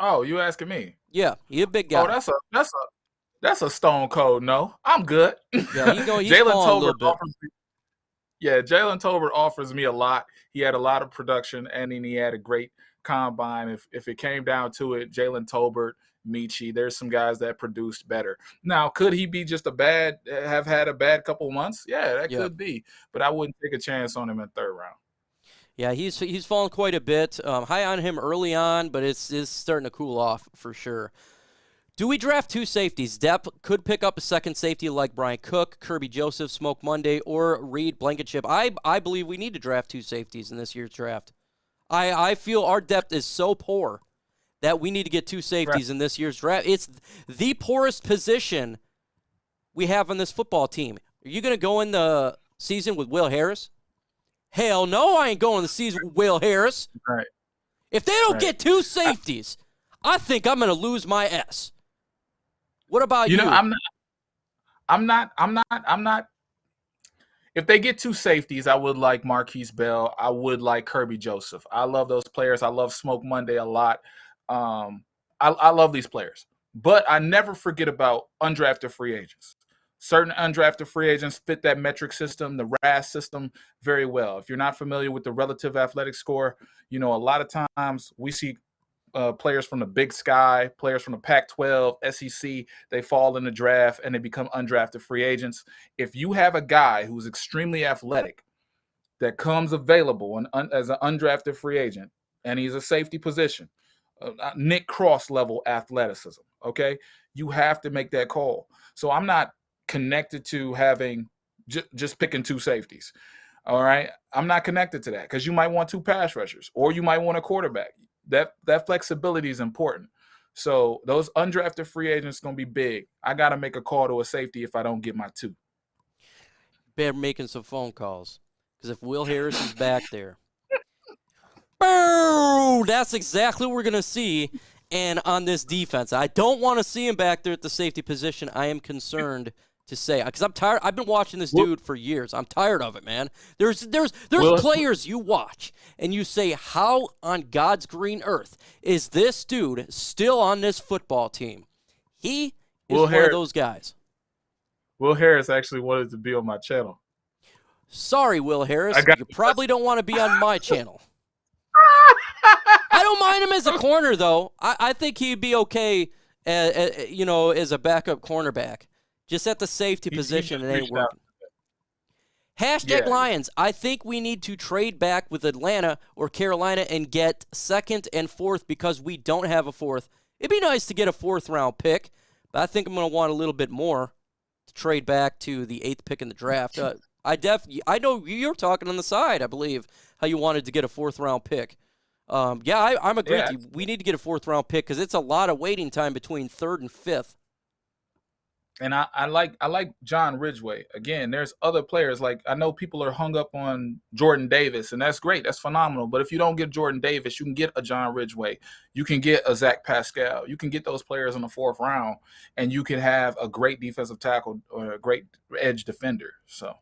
Oh, you asking me? Yeah, he's a big guy. Oh, that's a stone cold no. I'm good. Yeah, he's falling a little bit. Jalen Tolbert offers me a lot. He had a lot of production, and then he had a great combine. If it came down to it, Jalen Tolbert, Michi, there's some guys that produced better. Now, could he be just have had a bad couple months? Yeah, that could be. But I wouldn't take a chance on him in 3rd round. Yeah, he's fallen quite a bit. High on him early on, but it's starting to cool off for sure. Do we draft 2 safeties? Depp could pick up a 2nd safety like Brian Cook, Kirby Joseph, Smoke Monday, or Reed Blankenship. I believe we need to draft 2 safeties in this year's draft. I feel our depth is so poor that we need to get 2 safeties in this year's draft. It's the poorest position we have on this football team. Are you going to go in the season with Will Harris? Hell no, I ain't going the season with Will Harris. Right. If they don't get 2 safeties, I think I'm going to lose my S. What about you? I'm not. If they get 2 safeties, I would like Marquise Bell. I would like Kirby Joseph. I love those players. I love Smoke Monday a lot. I love these players. But I never forget about undrafted free agents. Certain undrafted free agents fit that metric system, the RAS system, very well. If you're not familiar with the relative athletic score, a lot of times we see players from the Big Sky, players from the Pac-12, SEC, they fall in the draft and they become undrafted free agents. If you have a guy who's extremely athletic that comes available as an undrafted free agent, and he's a safety position, Nick Cross level athleticism, okay, you have to make that call. So I'm not connected to having just picking 2 safeties. All right. I'm not connected to that because you might want 2 pass rushers or you might want a quarterback. That flexibility is important. So those undrafted free agents going to be big. I got to make a call to a safety if I don't get my 2. Better making some phone calls because if Will Harris is back there, boo, that's exactly what we're going to see. And on this defense, I don't want to see him back there at the safety position. I am concerned to say because I'm tired. I've been watching this dude for years. I'm tired of it, man. There's players you watch and you say, how on God's green earth is this dude still on this football team? He is one of those guys. Will Harris actually wanted to be on my channel. Sorry, Will Harris. You probably don't want to be on my channel. don't mind him as a corner, though. I think he'd be okay, as a backup cornerback. Just at the safety position, it ain't working. Hashtag Lions. I think we need to trade back with Atlanta or Carolina and get second and fourth because we don't have a fourth. It'd be nice to get a fourth-round pick, but I think I'm going to want a little bit more to trade back to the 8th pick in the draft. I know you're talking on the side, I believe, how you wanted to get a 4th-round pick. I'm agreeing with you. We need to get a 4th-round pick because it's a lot of waiting time between 3rd and 5th. And I like John Ridgeway. Again, there's other players. Like, I know people are hung up on Jordan Davis, and that's great. That's phenomenal. But if you don't get Jordan Davis, you can get a John Ridgeway. You can get a Zach Pascal. You can get those players in the 4th round, and you can have a great defensive tackle or a great edge defender. So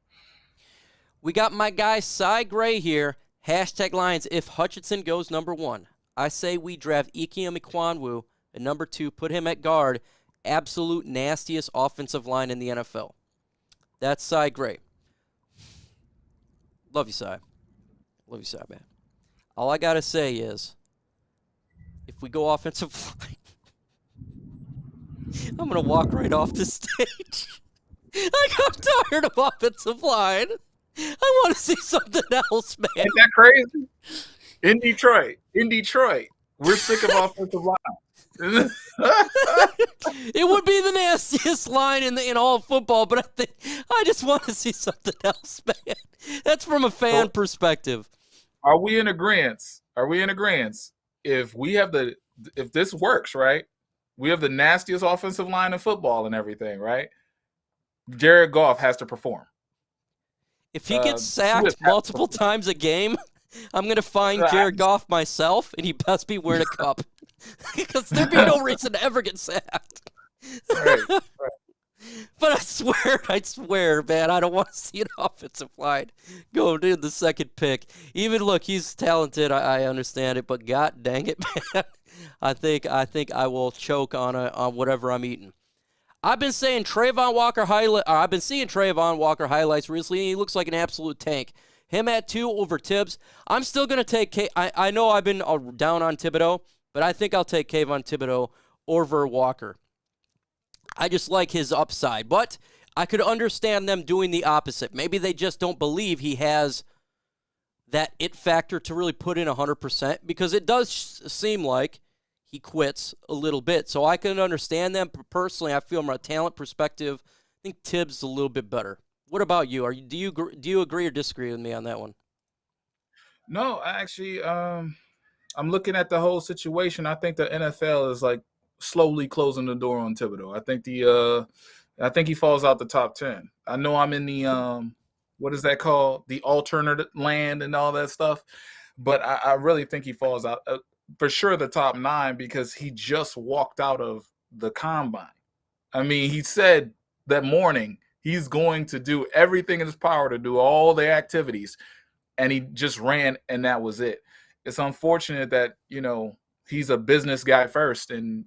we got my guy Cy Gray here. Hashtag Lions. If Hutchinson goes number 1, I say we draft Ikem Ekwonu at number 2, put him at guard. Absolute nastiest offensive line in the NFL. That's Cy Gray. Love you, Cy. Love you, Cy, man. All I got to say is, if we go offensive line, I'm going to walk right off the stage. I got tired of offensive line. I want to see something else, man. Ain't that crazy? In Detroit, we're sick of offensive line. It would be the nastiest line in all of football, but I just want to see something else, man. That's from a fan perspective. Are we in agreement? If this works, right? We have the nastiest offensive line in football and everything, right? Jared Goff has to perform. If he gets sacked multiple times a game, I'm going to find Jared Goff myself, and he best be wearing a cup. Because there'd be no reason to ever get sacked. Right. But I swear, man, I don't want to see an offensive line go to the 2nd pick. Even look, he's talented. I understand it, but god dang it, man. I think I will choke on whatever I'm eating. I've been saying Travon Walker I've been seeing Travon Walker highlights recently, and he looks like an absolute tank. Him at 2 over Tibbs. I'm still going to take I know I've been down on Thibodeaux, but I think I'll take Kayvon Thibodeaux over Walker. I just like his upside, but I could understand them doing the opposite. Maybe they just don't believe he has that it factor to really put in 100%, because it does seem like he quits a little bit. So I can understand them. Personally, I feel from a talent perspective, I think Tibbs is a little bit better. What about you? Do you agree or disagree with me on that one? No, actually, I'm looking at the whole situation. I think the NFL is like slowly closing the door on Thibodeaux. I think he falls out the top 10. I know I'm in the what is that called? The alternate land and all that stuff. But I really think he falls out for sure the top 9, because he just walked out of the combine. I mean, he said that morning he's going to do everything in his power to do all the activities, and he just ran, and that was it. It's unfortunate that, he's a business guy first, and,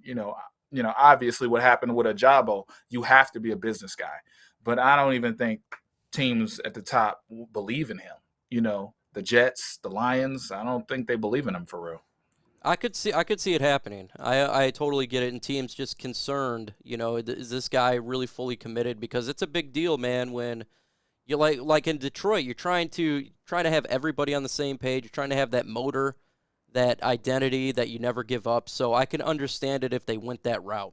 obviously what happened with Ajabo, you have to be a business guy. But I don't even think teams at the top believe in him. The Jets, the Lions, I don't think they believe in him for real. I could see it happening. I totally get it. And teams just concerned, is this guy really fully committed? Because it's a big deal, man, when you like in Detroit, you're trying to have everybody on the same page. You're trying to have that motor, that identity that you never give up. So I can understand it if they went that route.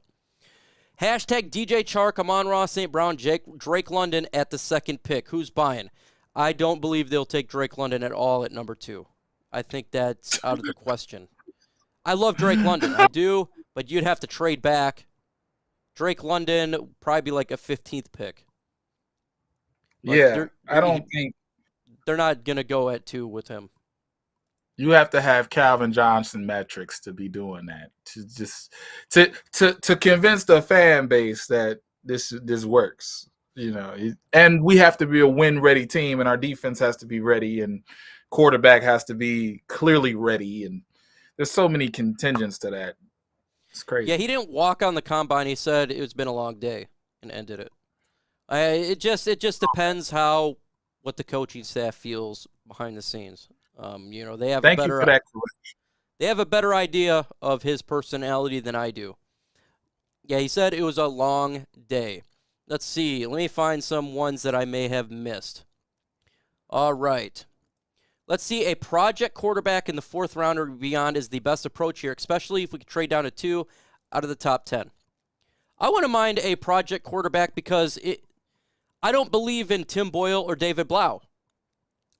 Hashtag DJ Chark, Amon-Ra St. Brown, Drake London at the 2nd pick. Who's buying? I don't believe they'll take Drake London at all at number 2. I think that's out of the question. I love Drake London. I do, but you'd have to trade back. Drake London, probably be like a 15th pick. But I don't think they're not going to go at 2 with him. You have to have Calvin Johnson metrics to be doing that, to convince the fan base that this works, and we have to be a win-ready team, and our defense has to be ready, and quarterback has to be clearly ready, and there's so many contingents to that. It's crazy. Yeah, he didn't walk on the combine. He said it's been a long day and ended it. It just depends what the coaching staff feels behind the scenes. They have Thank you for that correction. They have a better idea of his personality than I do. Yeah, he said it was a long day. Let's see. Let me find some ones that I may have missed. All right. Let's see. A project quarterback in the 4th round or beyond is the best approach here, especially if we could trade down to 2 out of the top 10. I wouldn't mind a project quarterback because I don't believe in Tim Boyle or David Blau.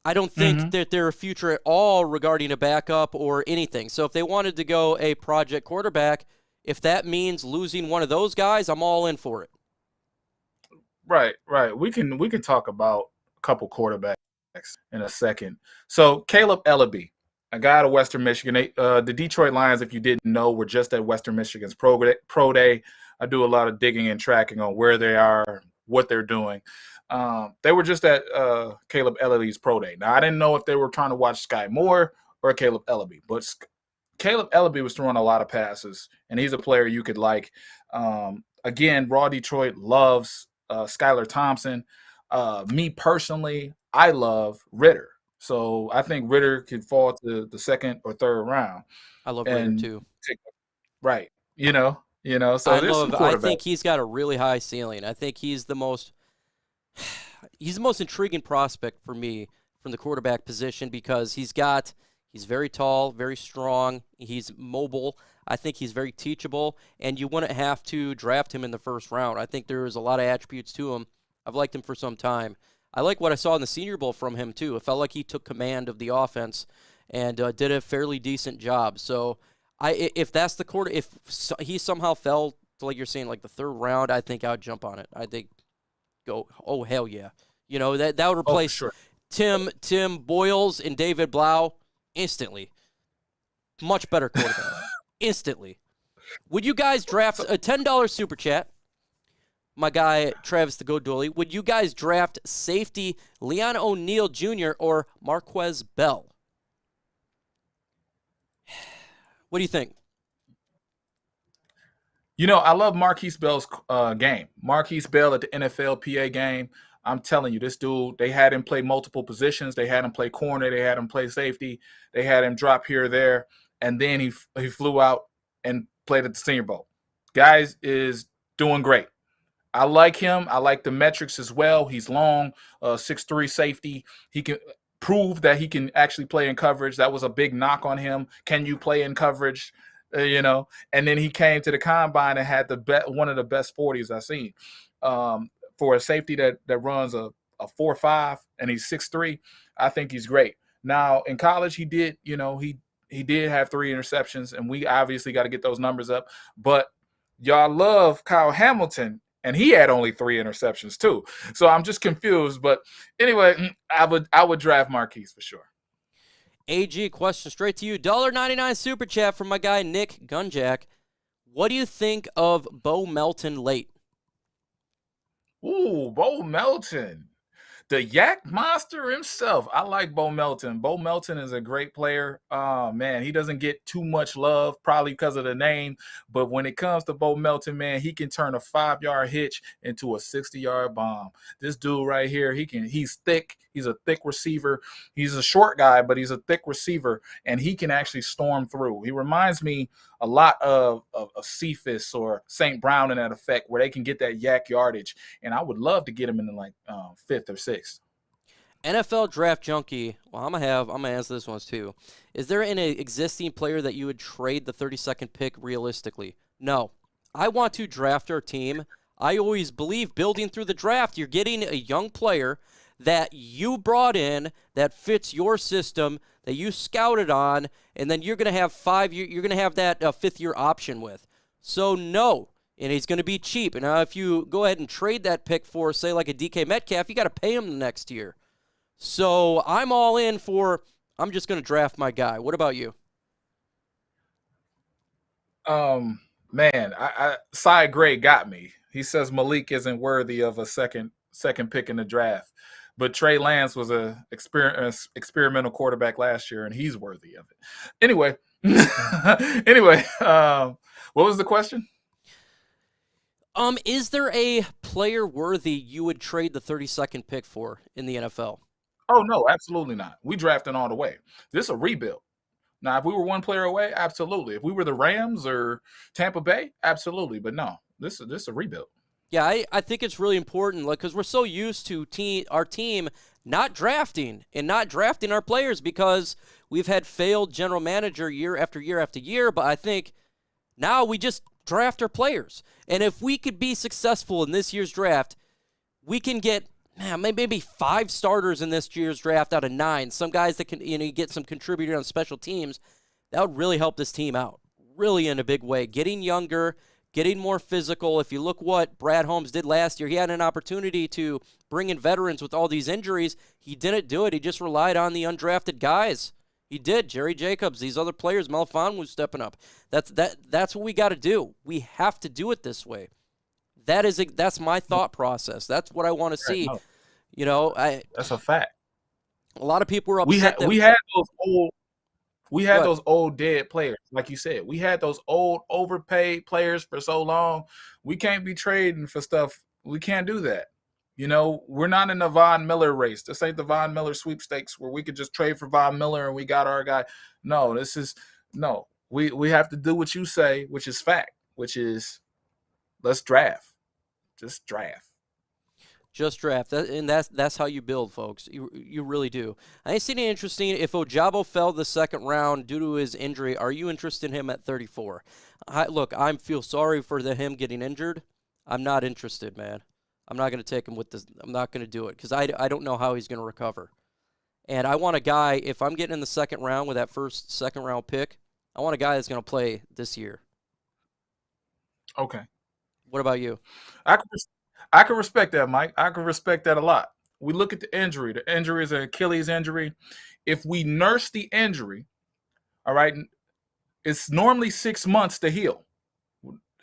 I don't think that they're a future at all regarding a backup or anything. So if they wanted to go a project quarterback, if that means losing one of those guys, I'm all in for it. Right. We can talk about a couple quarterbacks in a second. So Caleb Ellaby, a guy out of Western Michigan. The Detroit Lions, if you didn't know, were just at Western Michigan's pro day. I do a lot of digging and tracking on where they are, what they're doing. They were just at Caleb Ellaby's pro day. Now, I didn't know if they were trying to watch Sky Moore or Caleb Ellaby, but Caleb Ellaby was throwing a lot of passes, and he's a player you could like. Again, Raw Detroit loves Skylar Thompson. Me personally, I love Ritter. So I think Ritter could fall to the 2nd or 3rd round. I love Ritter too. Right. So I think he's got a really high ceiling. I think he's the most intriguing prospect for me from the quarterback position because he's very tall, very strong, he's mobile. I think he's very teachable, and you wouldn't have to draft him in the 1st round. I think there's a lot of attributes to him. I've liked him for some time. I like what I saw in the Senior Bowl from him, too. It felt like he took command of the offense and did a fairly decent job. So if that's the quarter, if he somehow fell to, like you're saying, like the 3rd round, I think I would jump on it. I think oh, hell yeah. That would replace Tim Boyles and David Blau instantly. Much better quarterback. Instantly. Would you guys draft a $10 super chat? My guy, Travis the Godoli. Would you guys draft safety Leon O'Neal Jr. or Marquez Bell? What do you think? I love Marquise Bell's game. Marquise Bell at the NFLPA game. I'm telling you, this dude, they had him play multiple positions. They had him play corner. They had him play safety. They had him drop here or there. And then he flew out and played at the Senior Bowl. Guys is doing great. I like him. I like the metrics as well. He's long, 6'3" safety. He can prove that he can actually play in coverage. That was a big knock on him. Can you play in coverage? And then he came to the combine and had one of the best 40s I've seen. For a safety that runs a 4.5 and he's 6'3", I think he's great. Now in college, he did have 3 interceptions, and we obviously got to get those numbers up. But y'all love Kyle Hamilton, and he had only 3 interceptions too. So I'm just confused. But anyway, I would draft Marquise for sure. AG, question straight to you. $1.99 super chat from my guy Nick Gunjack. What do you think of Bo Melton late? Ooh, Bo Melton. The Yak Monster himself. I like Bo Melton. Bo Melton is a great player. Man, he doesn't get too much love, probably because of the name. But when it comes to Bo Melton, man, he can turn a 5-yard hitch into a 60-yard bomb. This dude right here, he's thick. He's a thick receiver. He's a short guy, but he's a thick receiver, and he can actually storm through. He reminds me a lot of Cephas or St. Brown in that effect, where they can get that yak yardage. And I would love to get him in the 5th or 6th. NFL Draft Junkie. Well, I'm gonna answer this one too. Is there an existing player that you would trade the 32nd pick realistically? No. I want to draft our team. I always believe building through the draft, you're getting a young player that you brought in that fits your system, that you scouted on, and then you're going to have 5 year. You're going to have that 5th-year option with. So no, and he's going to be cheap. And now if you go ahead and trade that pick for, say, like a DK Metcalf, you got to pay him the next year. So I'm all in for. I'm just going to draft my guy. What about you? Man, Cy Gray got me. He says Malik isn't worthy of a second pick in the draft. But Trey Lance was a experimental quarterback last year, and he's worthy of it. Anyway, what was the question? Is there a player worthy you would trade the 32nd pick for in the NFL? Oh, no, absolutely not. We drafting all the way. This is a rebuild. Now, if we were one player away, absolutely. If we were the Rams or Tampa Bay, absolutely. But no, this is a rebuild. Yeah, I think it's really important, like, because we're so used to our team not drafting our players because we've had failed general manager year after year after year. But I think now we just draft our players. And if we could be successful in this year's draft, we can get maybe 5 starters in this year's draft out of 9. Some guys that can get some contributor on special teams. That would really help this team out, really in a big way. Getting younger, getting more physical. If you look what Brad Holmes did last year, he had an opportunity to bring in veterans with all these injuries. He didn't do it. He just relied on the undrafted guys. He did. Jerry Jacobs, these other players, Melfon was stepping up. That's what we got to do. We have to do it this way. That's my thought process. That's what I want to see. No. That's a fact. A lot of people were upset. We had those old dead players, like you said. We had those old overpaid players for so long. We can't be trading for stuff. We can't do that. We're not in the Von Miller race. This ain't the Von Miller sweepstakes where we could just trade for Von Miller and we got our guy. No, we have to do what you say, which is fact, which is let's draft. Just draft. Just draft, and that's how you build, folks. You really do. I ain't seen it interesting. If Ojabo fell the second round due to his injury, are you interested in him at 34? Look, I feel sorry for him getting injured. I'm not interested, man. I'm not going to take him with this. I'm not going to do it because I don't know how he's going to recover. And I want a guy, if I'm getting in the second round with that second round pick, I want a guy that's going to play this year. Okay. What about you? I can respect that, Mike. I can respect that a lot. We look at the injury. The injury is an Achilles injury. If we nurse the injury, all right, it's normally 6 months to heal.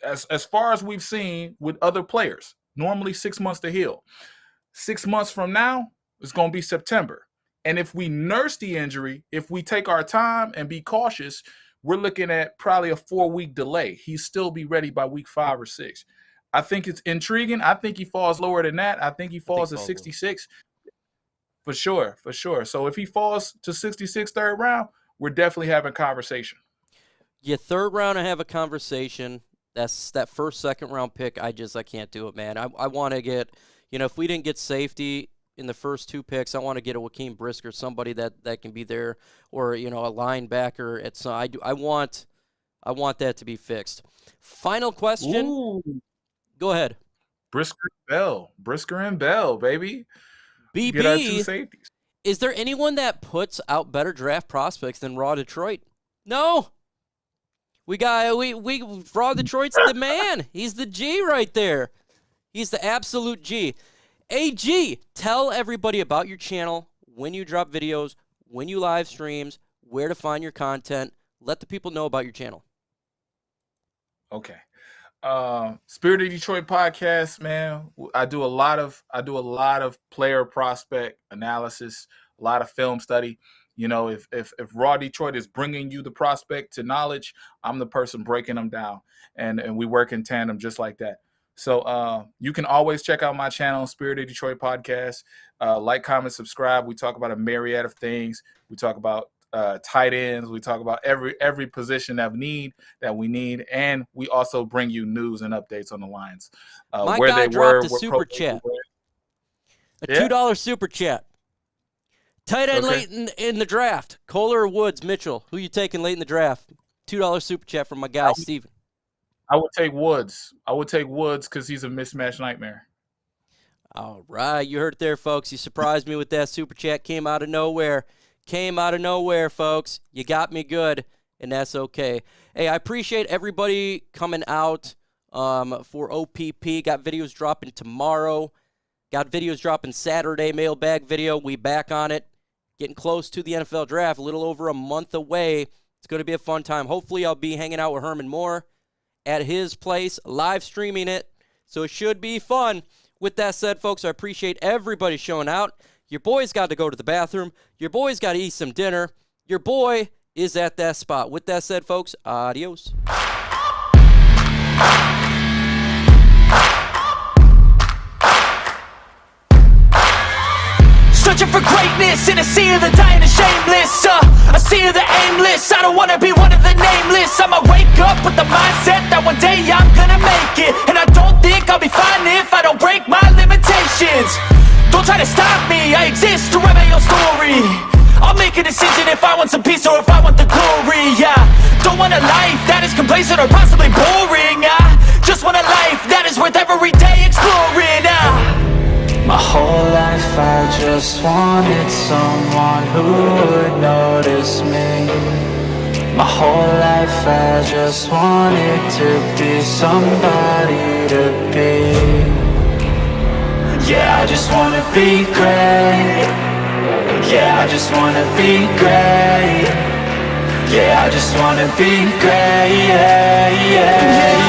As far as we've seen with other players, normally 6 months to heal. 6 months from now, it's going to be September. And if we nurse the injury, if we take our time and be cautious, we're looking at probably a 4-week delay. He'll still be ready by week 5 or 6. I think it's intriguing. I think he falls lower than that. I think he falls to 66. For sure. So if he falls to 66 third round, we're definitely having a conversation. Yeah, third round, I have a conversation. That's that second round pick. I can't do it, man. I want to get, if we didn't get safety in the first 2 picks, I want to get a Joaquin Brisker, somebody that can be there, or a linebacker. I want that to be fixed. Final question. Ooh. Go ahead. Brisker and Bell, baby. BB, get our 2 safeties. Is there anyone that puts out better draft prospects than Raw Detroit? No. Raw Detroit's the man. He's the G right there. He's the absolute G. AG, tell everybody about your channel, when you drop videos, when you live streams, where to find your content. Let the people know about your channel. Okay. Spirit of Detroit podcast, man. I do a lot of player prospect analysis, a lot of film study. If Raw Detroit is bringing you the prospect to knowledge, I'm the person breaking them down, and we work in tandem just like that. So you can always check out my channel, Spirit of Detroit podcast. Like, comment, subscribe. We talk about a myriad of things. We talk about tight ends. We talk about every position that we need, and we also bring you news and updates on the Lions. My where guy they dropped were, a super chat, a $2 super chat. Tight end late in the draft. Kohler or Woods, Mitchell. Who you taking late in the draft? $2 super chat from my guy Steven. I would take Woods. Because he's a mismatch nightmare. All right, you heard it there, folks. You surprised me with that super chat. Came out of nowhere, folks. You got me good, and that's okay. Hey, I appreciate everybody coming out for OPP. Got videos dropping tomorrow. Got videos dropping Saturday, mailbag video. We back on it. Getting close to the NFL draft, a little over a month away. It's going to be a fun time. Hopefully, I'll be hanging out with Herman Moore at his place, live streaming it. So it should be fun. With that said, folks, I appreciate everybody showing out. Your boy's got to go to the bathroom. Your boy's got to eat some dinner. Your boy is at that spot. With that said, folks, adios. Searching for greatness in a sea of the dying and shameless. A sea of the aimless. shameless. I don't wanna be one of the nameless. I'ma wake up with the mindset that one day I'm gonna make it. And I don't think I'll be fine if I don't break my limitations. Don't try to stop me, I exist to write my own story. I'll make a decision if I want some peace or if I want the glory. Yeah, don't want a life that is complacent or possibly boring. I just want a life that is worth every day exploring. My whole life I just wanted someone who would notice me. My whole life I just wanted to be somebody to be. Yeah, I just wanna be great. Yeah, I just wanna be great. Yeah, I just wanna be great. Yeah, yeah.